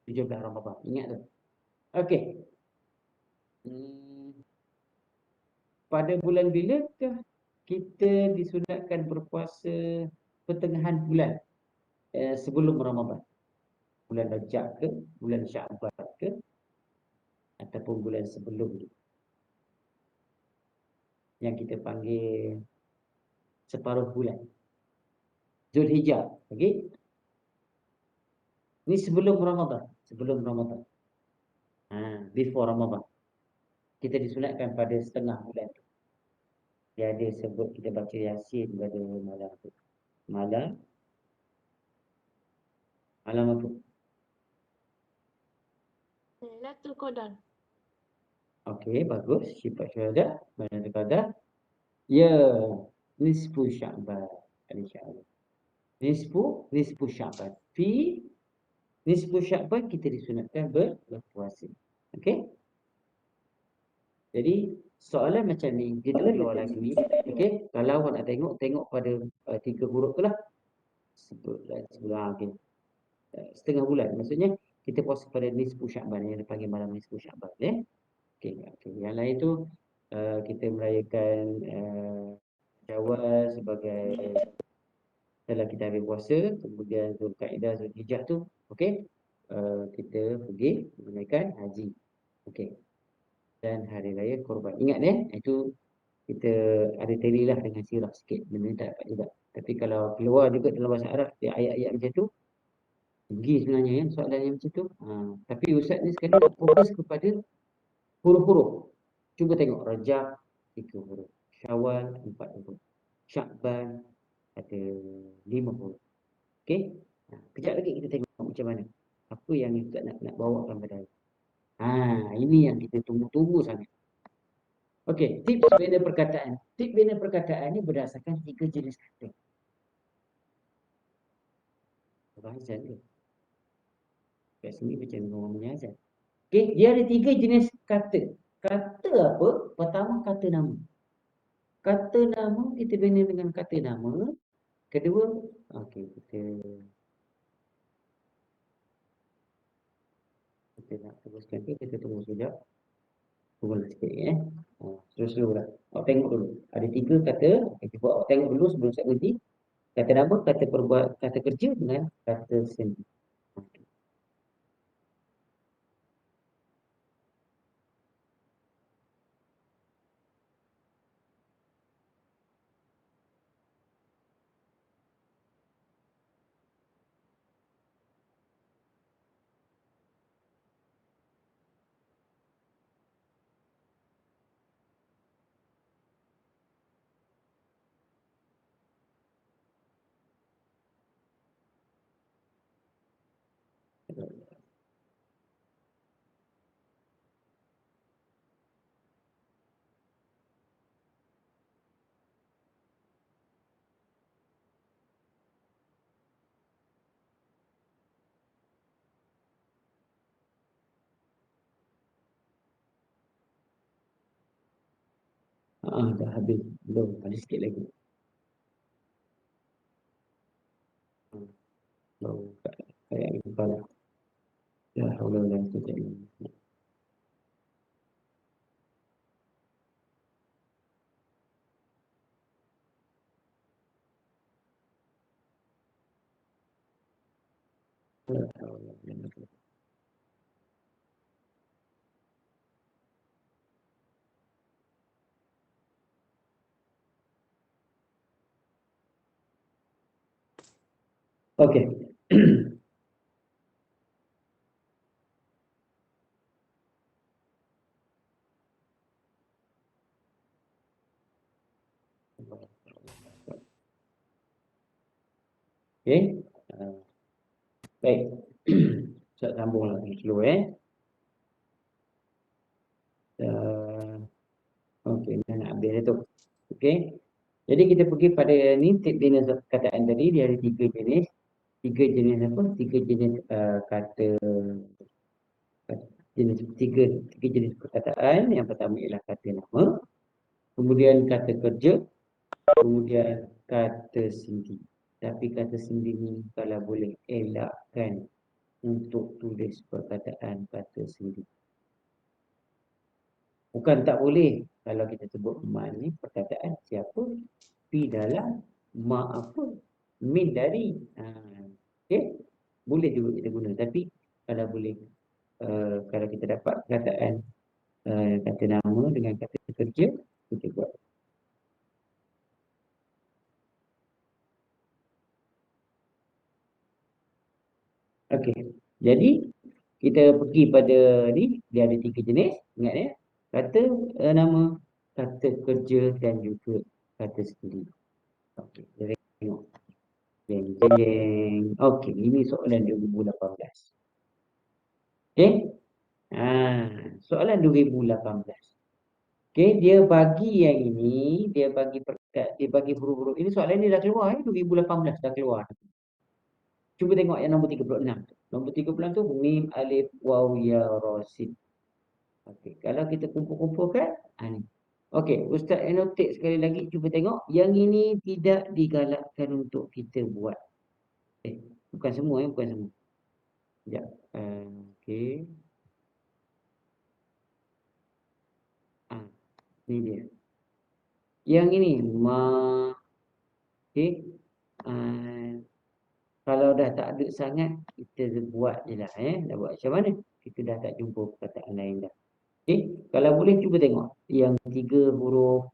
17 Ramadan. Ingat tu. Okey. Pada bulan bilakah kita disunatkan berpuasa pertengahan bulan sebelum Ramadan? Bulan Rajab ke, bulan Syaban ke, ataupun bulan sebelum ni? Yang kita panggil separuh bulan. Zulhijjah, okey? Ni sebelum Ramadan, sebelum Ramadan. Before Ramadan. Kita disunatkan pada setengah bulan tu. Dia ada sebut kita baca Yasin pada malam tu. Malam apa? Lailatul Qadar. Okey, bagus. Sifat syuhada. Mana Qadar? Ya, nisfu Sya'ban. InsyaAllah. Nisfu Sya'ban. Nisfu Sya'ban kita disunatkan berpuasa. Okey? Jadi, soalan macam ni, dia tak keluar lagi. Okey? Kalau awak nak tengok pada 3 huruf tu lah. Sebelah, okey. Setengah bulan. Maksudnya, kita puasa pada nisfu Sya'ban. Yang dipanggil malam nisfu Sya'ban. Ya? Okey. Yang lain tu, kita merayakan Syawal sebagai setelah kita habis puasa, kemudian Zulkaidah, Zulhijjah tu, okey, kita pergi menunaikan haji, okey, dan hari raya Korban. Ingat itu kita ada telilah dengan sirah sikit, benda ni tak dapat juga. Tapi kalau keluar juga dalam bahasa Arab, ayat-ayat macam tu, pergi sebenarnya ya, soalan yang macam tu. Tapi Ustaz ni sekarang nak fokus kepada huruf-huruf. Cuba tengok Rajab 3 huruf, Syawal 4 huruf, Syakban ada 5 huruf. Okey. Kejap lagi kita tengok macam mana. Apa yang kita nak bawakan pada hari. Ini yang kita tunggu-tunggu sangat. Okey, tips bina perkataan. Tips bina perkataan ni berdasarkan 3 jenis kata. Bahasa tu. Kat sini macam orang menyiasat. Okey, dia ada 3 jenis kata. Kata apa? Pertama, kata nama. Kata nama kita bina dengan kata nama. Kedua, okey, kita nak teruskan ke, kita tunggu sekejap. Tunggu sikit ya. Slow-slow lah. Awak tengok dulu. Ada 3 kata. Cuba awak tengok dulu sebelum saya berhenti. Kata nama, kata perbuat, kata kerja dengan kata sendiri. Dah habis. Belum, ada sikit lagi. Baru kayak ini kepala. Ya, Allah tu jadi. Okey. Okey. Baik. Saya sambung lagi dulu okey, nak habis tu. Okey. Jadi kita pergi pada ni jenis perkataan tadi, dia ada 3 jenis. 3 jenis apa? 3 jenis kata tiga jenis perkataan. Yang pertama ialah kata nama, kemudian kata kerja, kemudian kata sendi. Tapi kata sendi ni kalau boleh elakkan untuk tulis perkataan kata sendi. Bukan tak boleh. Kalau kita sebut man ni perkataan siapa, pi dalam, ma apa, min dari. Okey, boleh juga kita guna. Tapi kalau boleh, kalau kita dapat perkataan kata nama dengan kata kerja, kita buat. Okey, jadi kita pergi pada ni, dia ada 3 jenis, ingat ya. Kata nama, kata kerja dan juga kata sendiri. Okey, kita tengok. Jeng, jeng. Okey, ini soalan 2018. Okey. Soalan 2018. Okey, dia bagi yang ini, dia bagi huruf-huruf. Ini soalan ni dah keluar 2018 dah keluar. Cuba tengok yang nombor 36. Nombor 36 tu mim, alif, waw, ya, ra, sin. Okey, kalau kita kumpul-kumpulkan, ni. Okey, Ustaz annotate sekali lagi, cuba tengok. Yang ini tidak digalakkan untuk kita buat. Bukan semua bukan semua. Sekejap. Okey. Ni dia. Yang ini, ma. Okey. Kalau dah tak ada sangat, kita buat je lah. Dah buat macam mana? Kita dah tak jumpa perkataan lain dah. Okey. Kalau boleh cuba tengok. Yang 3 huruf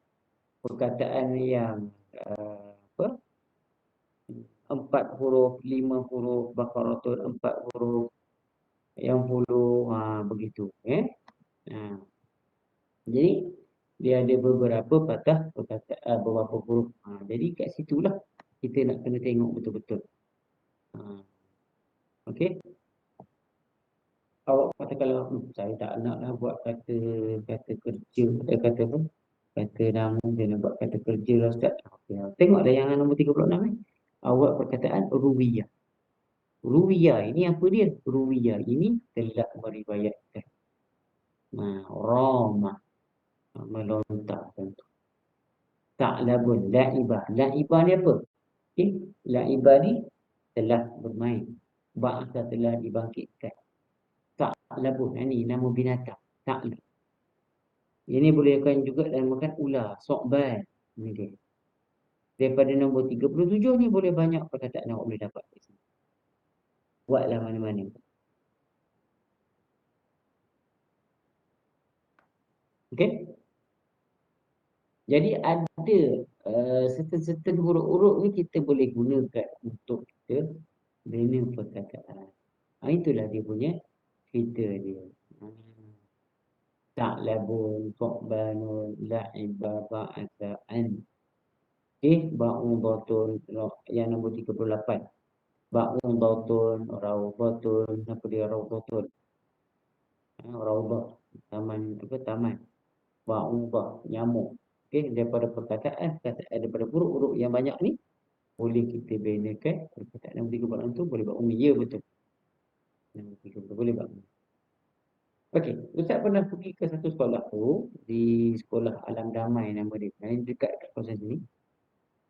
perkataan yang 4 huruf, 5 huruf, baqaratul 4 huruf, yang 10, begitu. Jadi, dia ada beberapa patah perkataan, beberapa huruf. Jadi, kat situlah kita nak kena tengok betul-betul. Okey. Awak kata kalau saya tak naklah buat kata kerja, kata apa? Kata nama, dia nak buat kata kerja lah Ustaz. Okay. Tengoklah yang nombor 36 ni. Awak perkataan ruwiyah. Ruwiyah ini apa dia? Ruwiyah ini telah meriwayatkan. Ramah. Melontar tentu. Ta'labun. La'ibah. La'ibah ni apa? Okay. La'ibah ni telah bermain. Ba'asa telah dibangkitkan. Ta'labun. Ini nama binatang. Ta'lab. Ini bolehkan juga dinamakan ular. Sokban. Ini dia. Daripada nombor 37 ni boleh banyak perkataan awak boleh dapat. Buatlah mana-mana. Okey. Jadi ada certain huruf-huruf ni kita boleh gunakan untuk kita bina perkataan. Itulah dia punya cerita dia. Ta'labun, Sokbanun, La'iba, Ba'asa'an. Okey, Ba'un, Ba'tun, yang nombor 38. Ba'un, Ba'tun, Rawbatun, apa dia Rawbatun? Rawbah, taman, apa taman. Ba'ubah, nyamuk. Okey, daripada perkataan, daripada huruf-huruf yang banyak ni, boleh kita binakan perkataan nombor 36 tu boleh buat umi. Ya, betul. Nombor 30 boleh buat umi. Okey, Ustaz pernah pergi ke satu sekolah tu, di sekolah Alam Damai nama dia, yang dekat kat kawasan sini.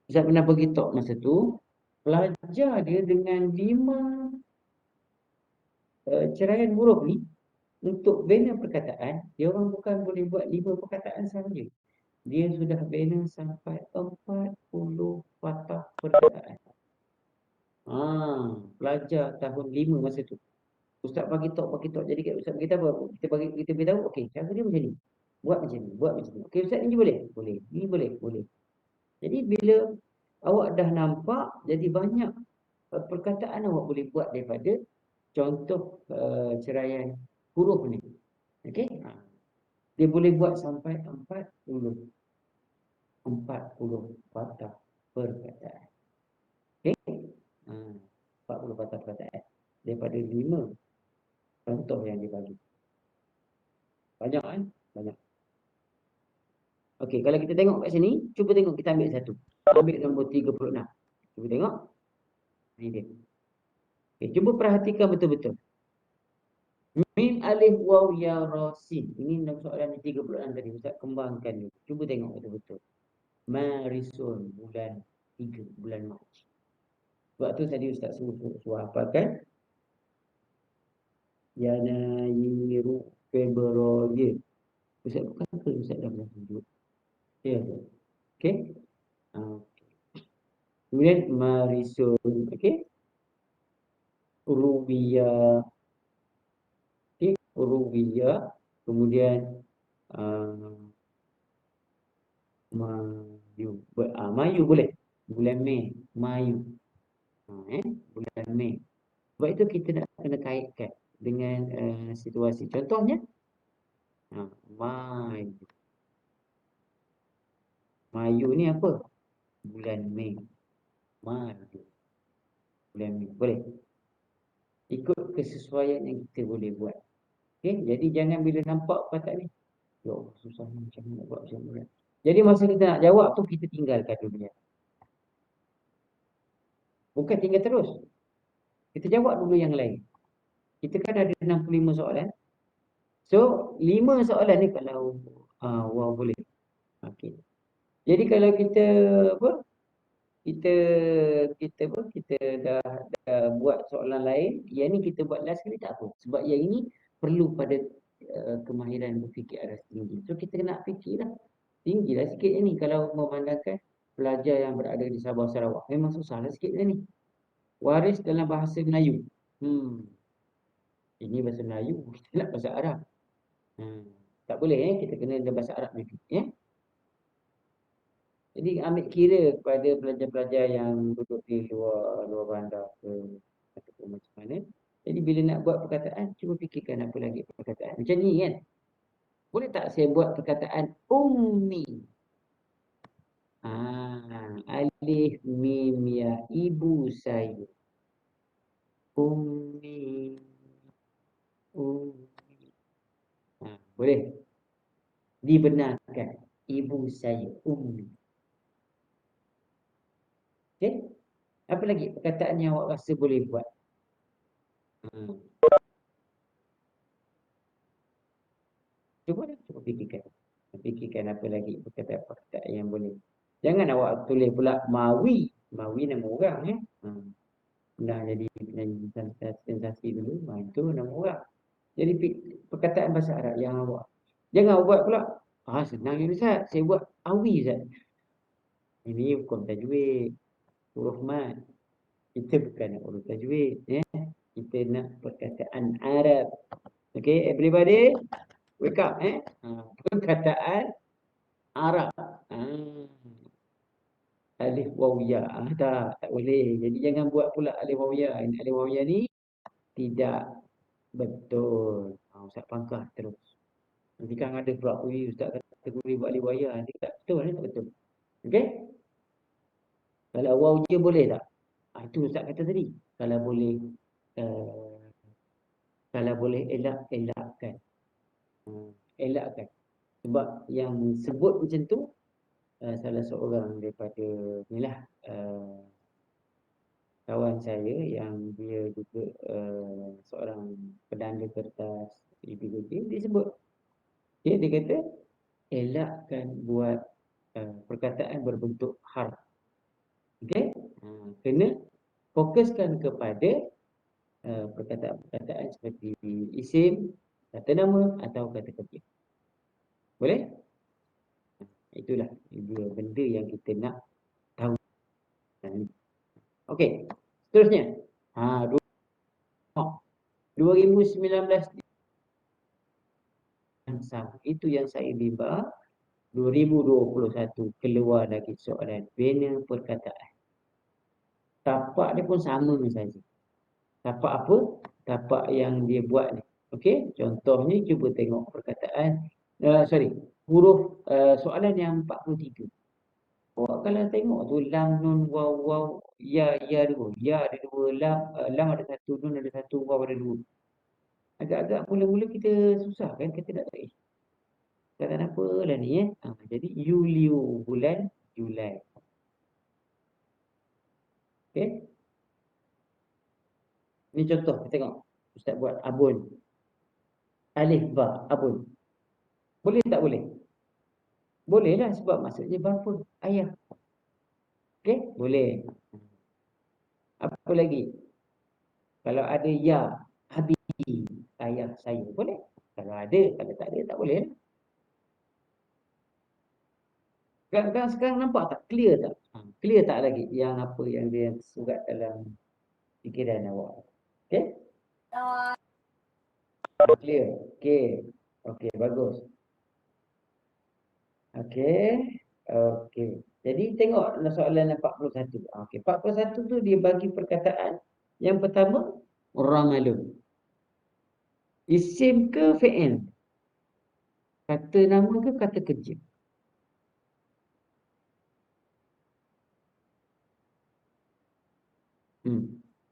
Ustaz pernah pergi talk masa tu, pelajar dia dengan 5 ceraian huruf ni, untuk bina perkataan, dia orang bukan boleh buat 5 perkataan sahaja. Dia sudah bina sampai 40 patah perkataan. Pelajar tahun 5 masa tu. Ustaz bagi talk. Jadi kat Ustaz beritahu apa? Kita beritahu, okey, cara dia macam ni. Buat macam ni, buat macam ni. Okey Ustaz, ini boleh? Boleh. Ini boleh? Boleh. Jadi bila awak dah nampak, jadi banyak perkataan awak boleh buat daripada contoh ceraian huruf ni. Okey? Dia boleh buat sampai 40 patah perkataan. Okey? 40 patah perkataan. Daripada 5 contoh yang dia bagi. Banyak kan? Banyak. Okey, kalau kita tengok kat sini, cuba tengok kita ambil satu. Ambil nombor 36. Cuba tengok. Ini dia. Okey, cuba perhatikan betul-betul. Mim alif waw ya ra sin. Ini soalan di 36 tadi. Ustaz kembangkan ni. Cuba tengok betul-betul. Marisun bulan 3, bulan Mac. Sebab tu tadi Ustaz suruh hafalkan. Yanairu Februari. Ustaz bukan ke Ustaz dah pernah tunjuk. Ya ke? Okey. Kemudian Marisun, okey. Rubiya, okey, Rubiya. Kemudian Mayu, Mayu boleh. Bulan Mei, Mayu. Bulan Mei. Sebab itu kita nak kena kaitkan dengan situasi. Contohnya, Mayu. Mayu ni apa? Bulan Mei. Mayu. Bulan Mei. Boleh. Ikut kesesuaian yang kita boleh buat. Okey, jadi jangan bila nampak perkataan ni, ya Allah, susah macam mana nak buat macam mana. Jadi masa kita nak jawab tu, kita tinggalkan dulu. Bukan tinggal terus. Kita jawab dulu yang lain. Kita kan ada 65 soalan. So, 5 soalan ni kalau wow boleh. Okey. Jadi kalau kita apa? Kita dah buat soalan lain, yang ni kita buat last kali tak apa. Sebab yang ini perlu pada kemahiran berfikir aras tinggi. So kita kena fikirlah. Tinggilah sikit yang ni kalau memandangkan pelajar yang berada di Sabah Sarawak. Memang susahlah sikit yang ni. Waris dalam bahasa Melayu. Ini bahasa Melayu, kita nak bahasa Arab. Tak boleh kita kena dalam bahasa Arab juga. Jadi ambil kira kepada pelajar-pelajar yang duduk di luar bandar ke ataupun macam mana. Jadi bila nak buat perkataan, cuba fikirkan apa lagi perkataan. Macam ni kan. Boleh tak saya buat perkataan ummi? Alif mim ya, ibu saya. Ummi. Boleh. Dibenarkan. Ibu saya, ummi. Okey? Apa lagi perkataan yang awak rasa boleh buat? Cuba fikirkan. Fikirkan apa lagi perkataan yang boleh. Jangan awak tulis pula Mawi. Mawi nama orang Dah jadi sensasi dulu. Itu nama orang. Jadi perkataan bahasa Arab yang awak. Jangan awak buat pula. Senang ya Ustaz. Saya buat Awi Ustaz. Ini bukan tajwid. Huruf mat. Kita bukan nak huruf tajwid. Kita nak perkataan Arab. Okay, everybody. Wake up. Perkataan Arab. Alif waw ya. Tak boleh. Jadi jangan buat pula alif waw ya. Ini alif waw ya ni tidak betul. Ustaz pangkah terus. Nanti kan ada pula Ustaz kata boleh buat alif waw ya. Nanti tak betul. Tak betul. Okey? Kalau waw je boleh tak? Itu Ustaz kata tadi. Kalau boleh elakkan. Elakkan. Sebab yang sebut macam tu salah seorang daripada inilah kawan saya yang dia juga seorang pedanda kertas Dia sebut. Okay, dia kata, elakkan buat perkataan berbentuk harf. Okey? Kena fokuskan kepada perkataan-perkataan seperti isim, kata nama atau kata kerja. Boleh? Itulah dua benda yang kita nak tahu. Okey, seterusnya. 2019 itu yang saya bimbang. 2021 keluar lagi soalan bina perkataan. Tapak dia pun sama saja. Tapak apa? Tapak yang dia buat ni. Okey, contohnya cuba tengok perkataan huruf soalan yang 43. Awak kalau tengok tu lam, nun, waw, waw, ya dua. Ya ada dua, lam ada satu, nun ada satu, waw ada dua. Agak-agak mula-mula kita susah kan, kita nak tahu kata apa lah ni jadi Yulio, bulan Julai. Okey. Ni contoh kita tengok. Ustaz buat abun. Alif ba, abun. Boleh tak boleh? Boleh lah sebab maksudnya bapa, ayah. Okey, boleh. Apa lagi? Kalau ada ya, habib, ayah saya, boleh. Kalau ada, kalau tak ada, tak boleh. Sekarang nampak tak? Clear tak? Clear tak lagi yang apa yang dia surat dalam fikiran awak? Okey? Clear? Okey. Okey, bagus. Okey. Okey. Jadi tengok soalan 41. Okey, 41 tu dia bagi perkataan. Yang pertama, ramalun. Isim ke fi'il? Kata nama ke kata kerja?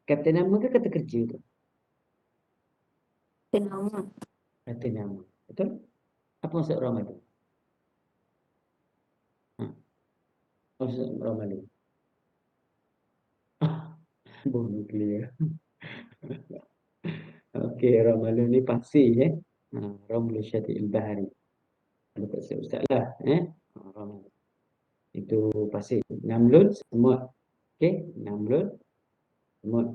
Kata nama ke kata kerja tu? Nama. Kata nama. Betul? Apa maksud ramalun? Apa maksud ramalun? Belum clear. Okey, ramalun ni pasir Ramlu Syati'il Bahari. Ada tak ustaz lah ramalun. Itu pasir. Namlun semut. Okey, namlun semut.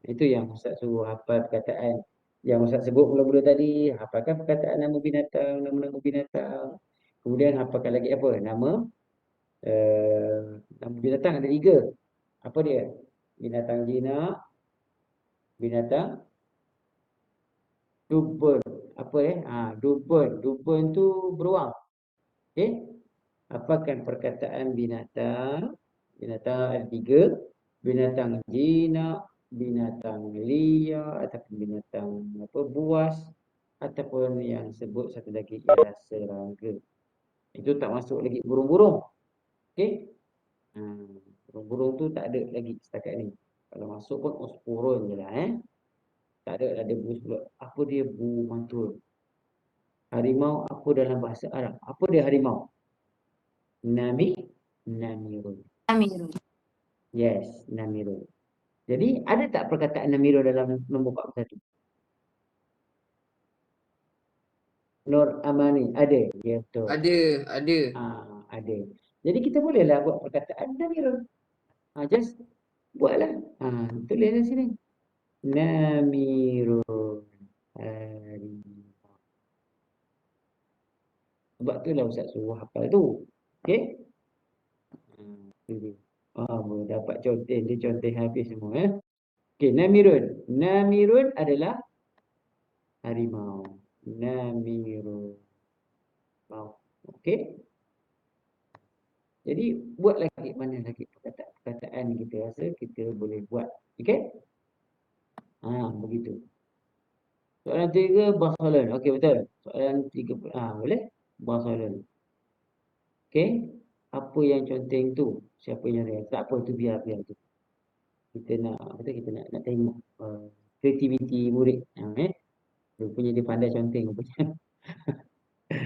Itu yang ustaz suruh hafal perkataan yang ustaz sebut mula-mula tadi. Hafalkan perkataan nama binatang, nama-nama binatang. Kemudian hafalkan lagi apa? Nama binatang ada 3. Apa dia? Binatang jinak, binatang dubun. Apa dubun. Dubun tu beruang. Okey? Hafalkan perkataan binatang. Binatang ada 3. Binatang jinak, binatang liar ataupun binatang buas ataupun yang sebut satu lagi ialah serangga. Itu tak masuk lagi burung-burung. Okey? Burung-burung tu tak ada lagi setakat ni. Kalau masuk pun osporon je lah Tak ada bus pula. Apa dia mantul? Harimau apa dalam bahasa Arab? Apa dia harimau? Namirun. Amirul. Yes, namirun. Jadi ada tak perkataan namirun dalam nombor 41? Nur Amani, ada. Ya betul. Ada. Ada. Jadi kita bolehlah buat perkataan namirun. Just buatlah. Tulislah sini. Namirun. Sebab itulah Ustaz suruh hafal tu. Okey? Boleh dapat conteng. Dia conteng habis semua. Okey, namirun. Namirun adalah harimau. Namirun. Okey? Jadi buat lagi mana lagi perkataan kita rasa kita boleh buat. Okey? Begitu. Soalan 3 basalan. Okey, betul. Soalan 3 boleh? Basalan. Okey? Apa yang conteng tu? Siapa yang real? Tak apa tu biar tu. Kita nak nak tengok kreativiti murid. Rupanya dia pandai conteng rupanya.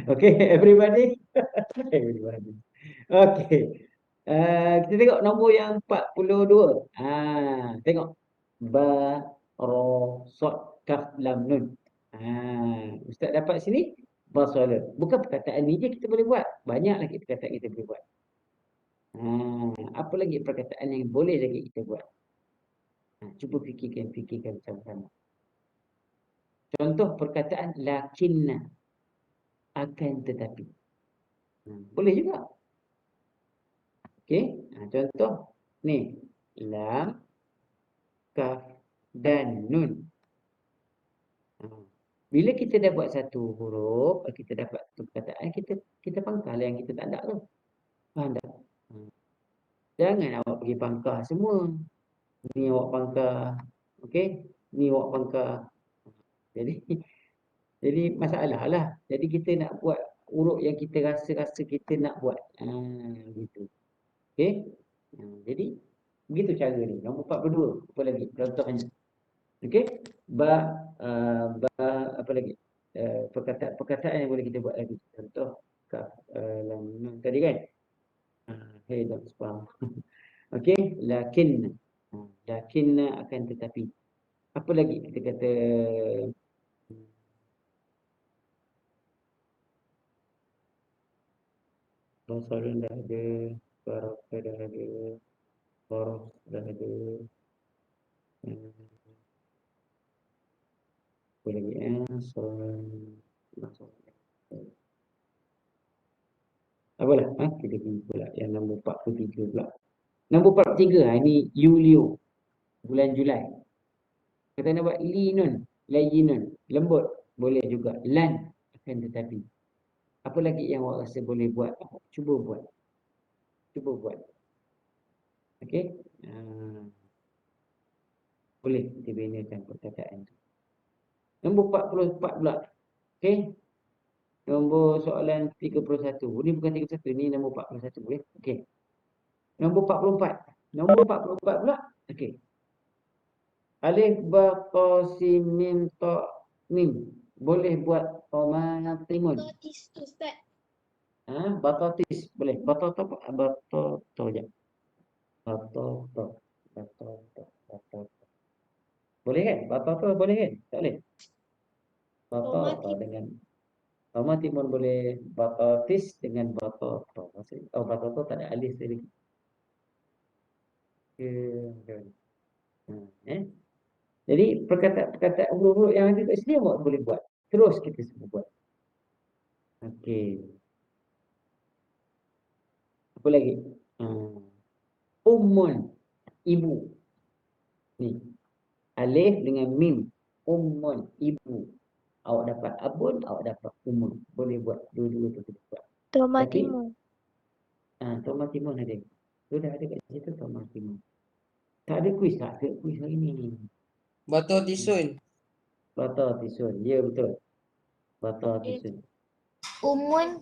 Okey, everybody. Everybody. Okey. Kita tengok nombor yang 42. Tengok. Ba, ro, sod, kaf, lam, nun. Ustaz dapat sini basala. Bukan perkataan ni je kita boleh buat. Banyak lagi perkataan kita boleh buat. Apa lagi perkataan yang boleh lagi kita buat? Cuba fikirkan sama-sama. Contoh perkataan lakinna, akan tetapi. Boleh juga. Okey, contoh ni lam, kaf dan nun. Bila kita dah buat satu huruf, kita dapat satu perkataan, kita pangkal yang kita tak ada tu. Faham tak? Jangan awak pergi pangkal semua. Ni awak pangkal, okey? Ni awak pangkal. Jadi masalah lah. Jadi kita nak buat huruf yang kita rasa kita nak buat. Gitu. Okey? Jadi begitu cara ni. Nombor 42. Apa lagi? Contohnya. Okey? Apa lagi? Perkataan yang boleh kita buat lagi. Contoh kaf lam nun tadi kan? Hey, dah faham. Okey, lakinna akan tetapi. Apa lagi kita kata Basalun dah ada, Baraka dah ada, Baros dah ada. Apa lagi apalah, kita pergi pula yang nombor 43 pula. Nombor 43, ini Yulio, bulan Julai. Kita nak buat linun, layinun, lembut, boleh juga. Lan, akan tetapi. Apa lagi yang awak rasa boleh buat? Cuba buat. Okey? Boleh kita binakan perkataan tu. Nombor 44 pula. Okey? Nombor soalan 31. Ini bukan 31, ini nombor 41. Okey. Nombor 44. Nombor 44 pula. Okey. Alif, ba, ta, sin, mim, ta, mim. Boleh buat tomatimun. Batatis Ustaz. Batatis. Boleh. Batato. Je. Batato. Boleh kan? Batato boleh kan? Tak boleh? Batato dengan tomatimun boleh. Batatis dengan batato. Batato tak ada alif tadi. Jadi perkataan huruf yang ada kat sini awak boleh buat. Terus kita semua buat. Okey. Apa lagi? Ummun, ibu. Ni. Alif dengan mim. Ummun, ibu. Awak dapat abun, awak dapat ummun. Boleh buat dua-dua tu kita buat. Tomatimun. Tomatimun ada. Tu dah ada kat situ tomatimun. Tak ada kuis hari ni. Batautisun. Batautisun. Ya, betul. Batautisun. Umun.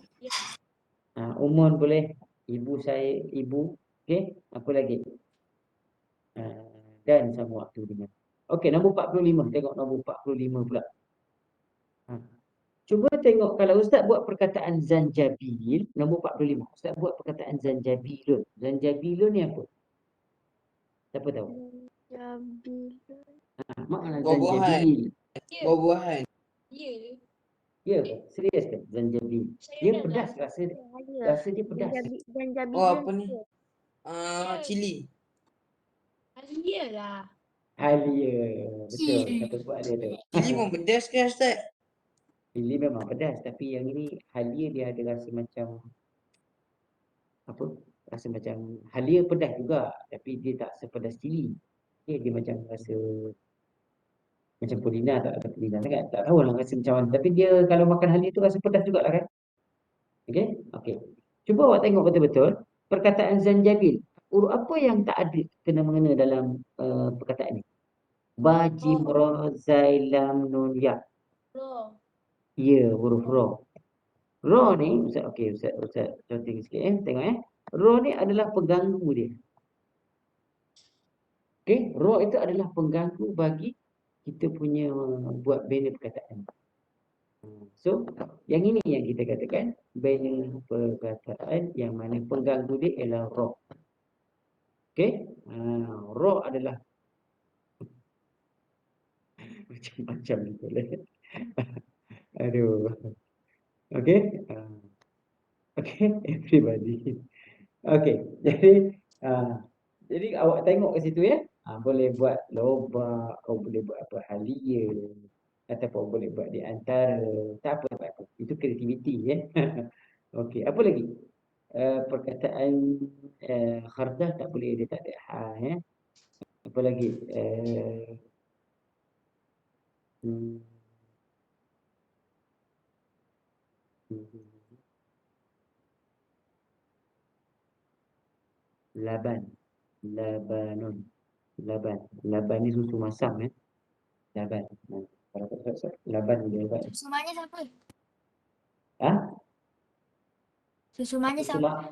Ummun boleh. Ibu saya, ibu. Okey, apa lagi? Dan sama waktu dengan. Okey, nombor 45. Tengok nombor 45 pula. Cuba tengok kalau Ustaz buat perkataan zanjabil, nombor 45. Ustaz buat perkataan zanjabilun. Zanjabilun ni apa? Siapa tahu? Zanjabilun. Makna Buah-buahan. zanjabil. Buah-buahan. Ya. Ya ke? Serius ke? Zanjabil. Dia pedas rasa dia pedas. Zanjabil. Oh, apa ni? Cili. Halia lah. Halia. Betul. Kata buat dia tu. Cili pun pedas ke Ustaz? Cili memang pedas. Tapi yang ini halia dia ada rasa macam apa? Rasa macam halia pedas juga. Tapi dia tak sepedas cili. Okay, dia macam rasa macam purina tak ada purina sangat. Tak tahu lah rasa macam mana. Tapi dia kalau makan halia tu rasa pedas juga lah kan. Okey? Okey. Cuba awak tengok betul-betul. Perkataan zanjabil. Huruf apa yang tak ada kena mengena dalam perkataan ni? Ba, jim, ra, zai, lam, nun, ya. Ro. Ya, huruf ra. Ra ni, Ustaz contoh sikit tengok Ra ni adalah pengganggu dia. Okey, ra itu adalah pengganggu bagi kita punya buat bina perkataan. So, yang ini yang kita katakan bina perkataan yang mana pengganggu dia ialah ra. Okey? Ra adalah macam-macam betul. Aduh. Okay. Okay, everybody. Okay, jadi awak tengok ke situ ya. Boleh buat lobak, kau boleh buat apa halia, ataupun boleh buat di antara. Tak apa, tak apa. Itu kreativiti ya. Okey, apa lagi? Perkataan khardah tak boleh, dia tak ada ya. Apa lagi? Hmm, laban, labanun, laban ni susu masam ya. Laban. Kalau tak salah, laban dia laban. Susu manis apa? Ah, Susu manis susu, apa?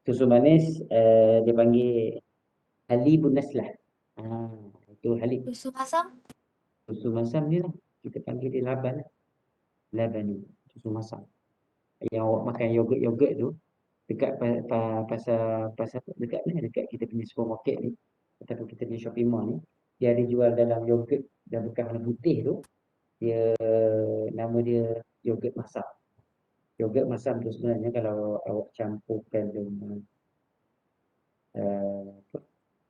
susu manis dia panggil halibun naslah. Itu halib. Susu masam? Susu masam ni lah. Kita panggil dia laban lah. Laban ni, susu masam. Yang awak makan yogurt tu dekat pasar dekat ni, dekat kita punya supermarket ni ataupun kita punya shopping mall ni, dia ada jual dalam yogurt dah bekas warna putih tu. Dia nama dia yogurt masam. Yogurt masam tu sebenarnya kalau awak campurkan dengan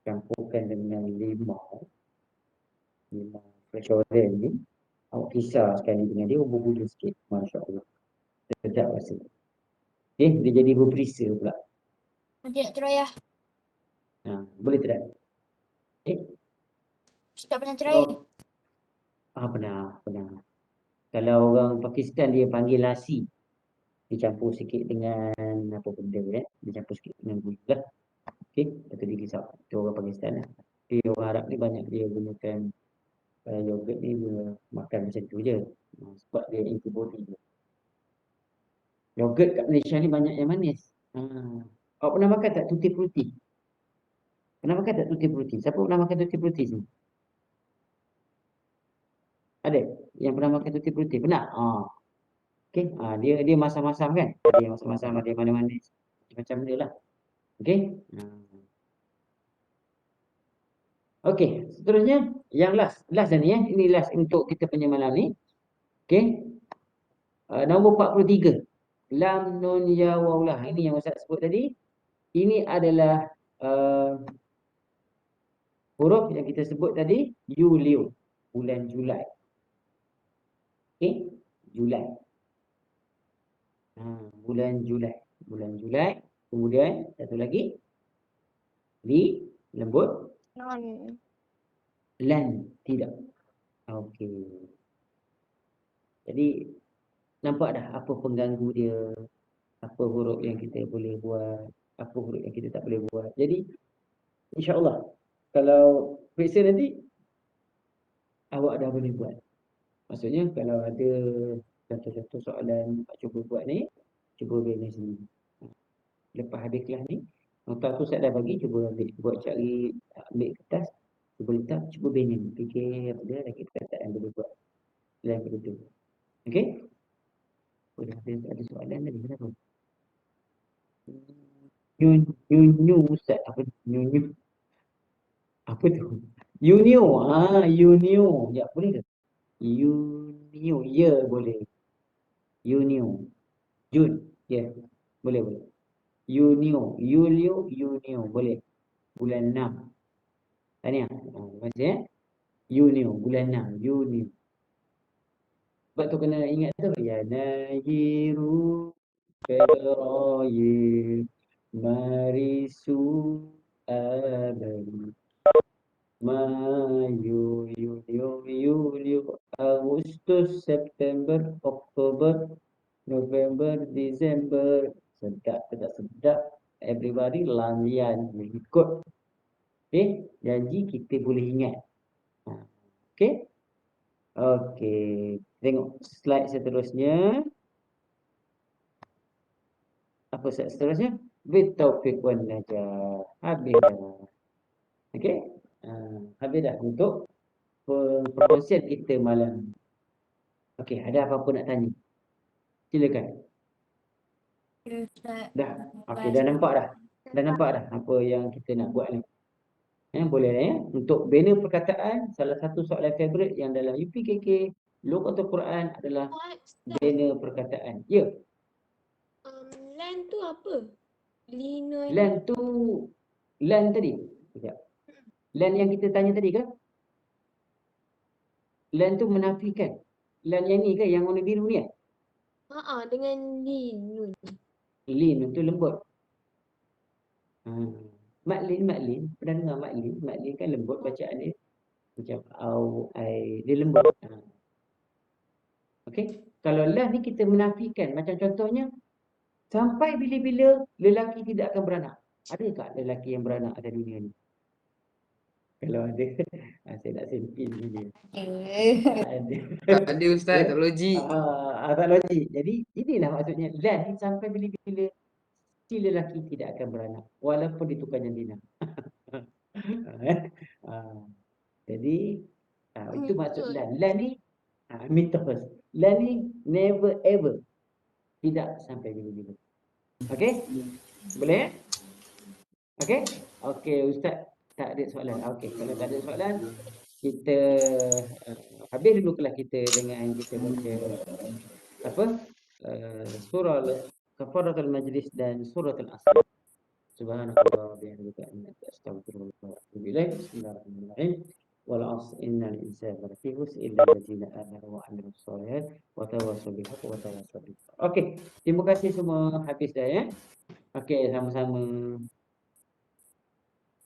campurkan dengan limau fresh orange ni, awak kisar sekali dengan dia bubur sikit, masya-Allah. Sedap rasa. Dia jadi berperisa pula. Nanti nak try lah. Boleh try. Tak pernah try. Pernah. Kalau orang Pakistan dia panggil lassi. Dicampur sikit dengan apa benda dicampur sikit dengan gula lah. Okey, lepas dia kisar. Itu orang Pakistan lah. Tapi orang Arab ni banyak dia gunakan yogurt ni dia makan macam tu je. Sebab dia antibody je. Yogurt kat Malaysia ni banyak yang manis. Awak pernah makan tak tutti frutti? Pernah makan tak tutti frutti? Siapa pernah makan tutti frutti sini? Ada yang pernah makan tutti frutti? Pernah? Okey, dia masam-masam kan? Dia masam-masam, ada manis-manis. Macam dia lah. Okey? Okey, seterusnya yang last dah ni ya. Ini last untuk kita punya malam ni. Okey. Nombor 43. Lam nun ya waw lah. Ini yang Ustaz sebut tadi. Ini adalah huruf yang kita sebut tadi, Yuliu, bulan Julai. Okey, Julai. Bulan Julai. Kemudian satu lagi lembut. Lan tidak. Okey. Jadi nampak dah apa pengganggu dia, apa huruf yang kita boleh buat, apa huruf yang kita tak boleh buat. Jadi insya-Allah kalau periksa nanti awak dah boleh buat. Maksudnya kalau ada satu-satu soalan awak cuba buat ni, cuba bina sini. Lepas habis kelas ni, nota tu saya dah bagi, cuba ambil, buat cari, ambil kertas, cuba letak, cuba bina, fikir apa dia lagi perkataan yang boleh buat. Selain begitu. Okey? Ada soalan tadi kenapa? Nyu Ustaz, apa nyu? Apa tu? Unio. Unio. Ya, boleh ke? Unio. Ya, boleh. Unio. Jun. Ya. Boleh. Unio. Yulio. Unio. Boleh. Bulan 6. Tahniah. Baca ya. Unio. Bulan 6. Unio. Sebab tu kena ingat tu. Ya Najiru. Ferayi. Marisu. Abadi. Mayu, Yulio, Agustus, September, Oktober, November, Desember. Sedap, sedap. Everybody lalian ikut. Okey, janji kita boleh ingat. Okey. Okey, tengok slide seterusnya. Apa slide seterusnya? Bitaufiq wan najah. Habis dah. Okey. Habis dah untuk perkongsian kita malam. Okey, ada apa-apa nak tanya? Silakan. Dah. Okey, dah nampak dah. Dah nampak dah apa yang kita nak buat ni. Boleh ya. Untuk bina perkataan, salah satu soalan favorite yang dalam UPKK Lughatul Quran adalah Ustaz, bina perkataan. Ya, land tu apa? Lina ni. lan tu lan tadi. Sekejap. Lan yang kita tanya tadi ke? Lan tu menafikan. Lan yang ni ke? Yang warna biru ni? Dengan linun. Lin tu lembut. Maklin. Pernah dengar maklin? Maklin kan lembut bacaan dia. Macam au, ai. Dia lembut. Okey. Kalau lah ni kita menafikan. Macam contohnya, sampai bila-bila lelaki tidak akan beranak. Ada tak lelaki yang beranak atas dunia ni? Kalau ada, saya nak sempil dia. Tak ada. Tak ada Ustaz, tak logik. Tak logik. Jadi, inilah maksudnya. Lan ni sampai bila-bila si lelaki tidak akan beranak. Walaupun ditukar jantina. Jadi, itu maksud Betul. lan. Lan ni, mitos. Lan ni never ever. Tidak sampai bila-bila. Okey? Boleh? Okey? Okey, Ustaz tak ada soalan. Okey, kalau tak ada soalan, kita habis dulu kelas kita dengan kita baca apa? Surah Kafaratul Majlis dan Surah Al-Asr. Subhanakallah wa bihamdika astaghfirullah wa atubu ilaik. Bismillahirrahmanirrahim. Wal 'asr innal insana lafi khusr illa allazina amanu wa 'amilus shalihat wa tawassaw bil haqqi wa tawassaw bis sabr. Okey, terima kasih semua, habis dah ya. Okey, sama-sama.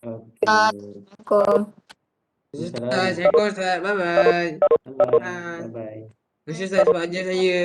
Okey. Assalamualaikum. Ustaz, Assalamualaikum Ustaz. Bye-bye. Bye-bye. Bye-bye. Terima kasih Ustaz sebab ajar saya.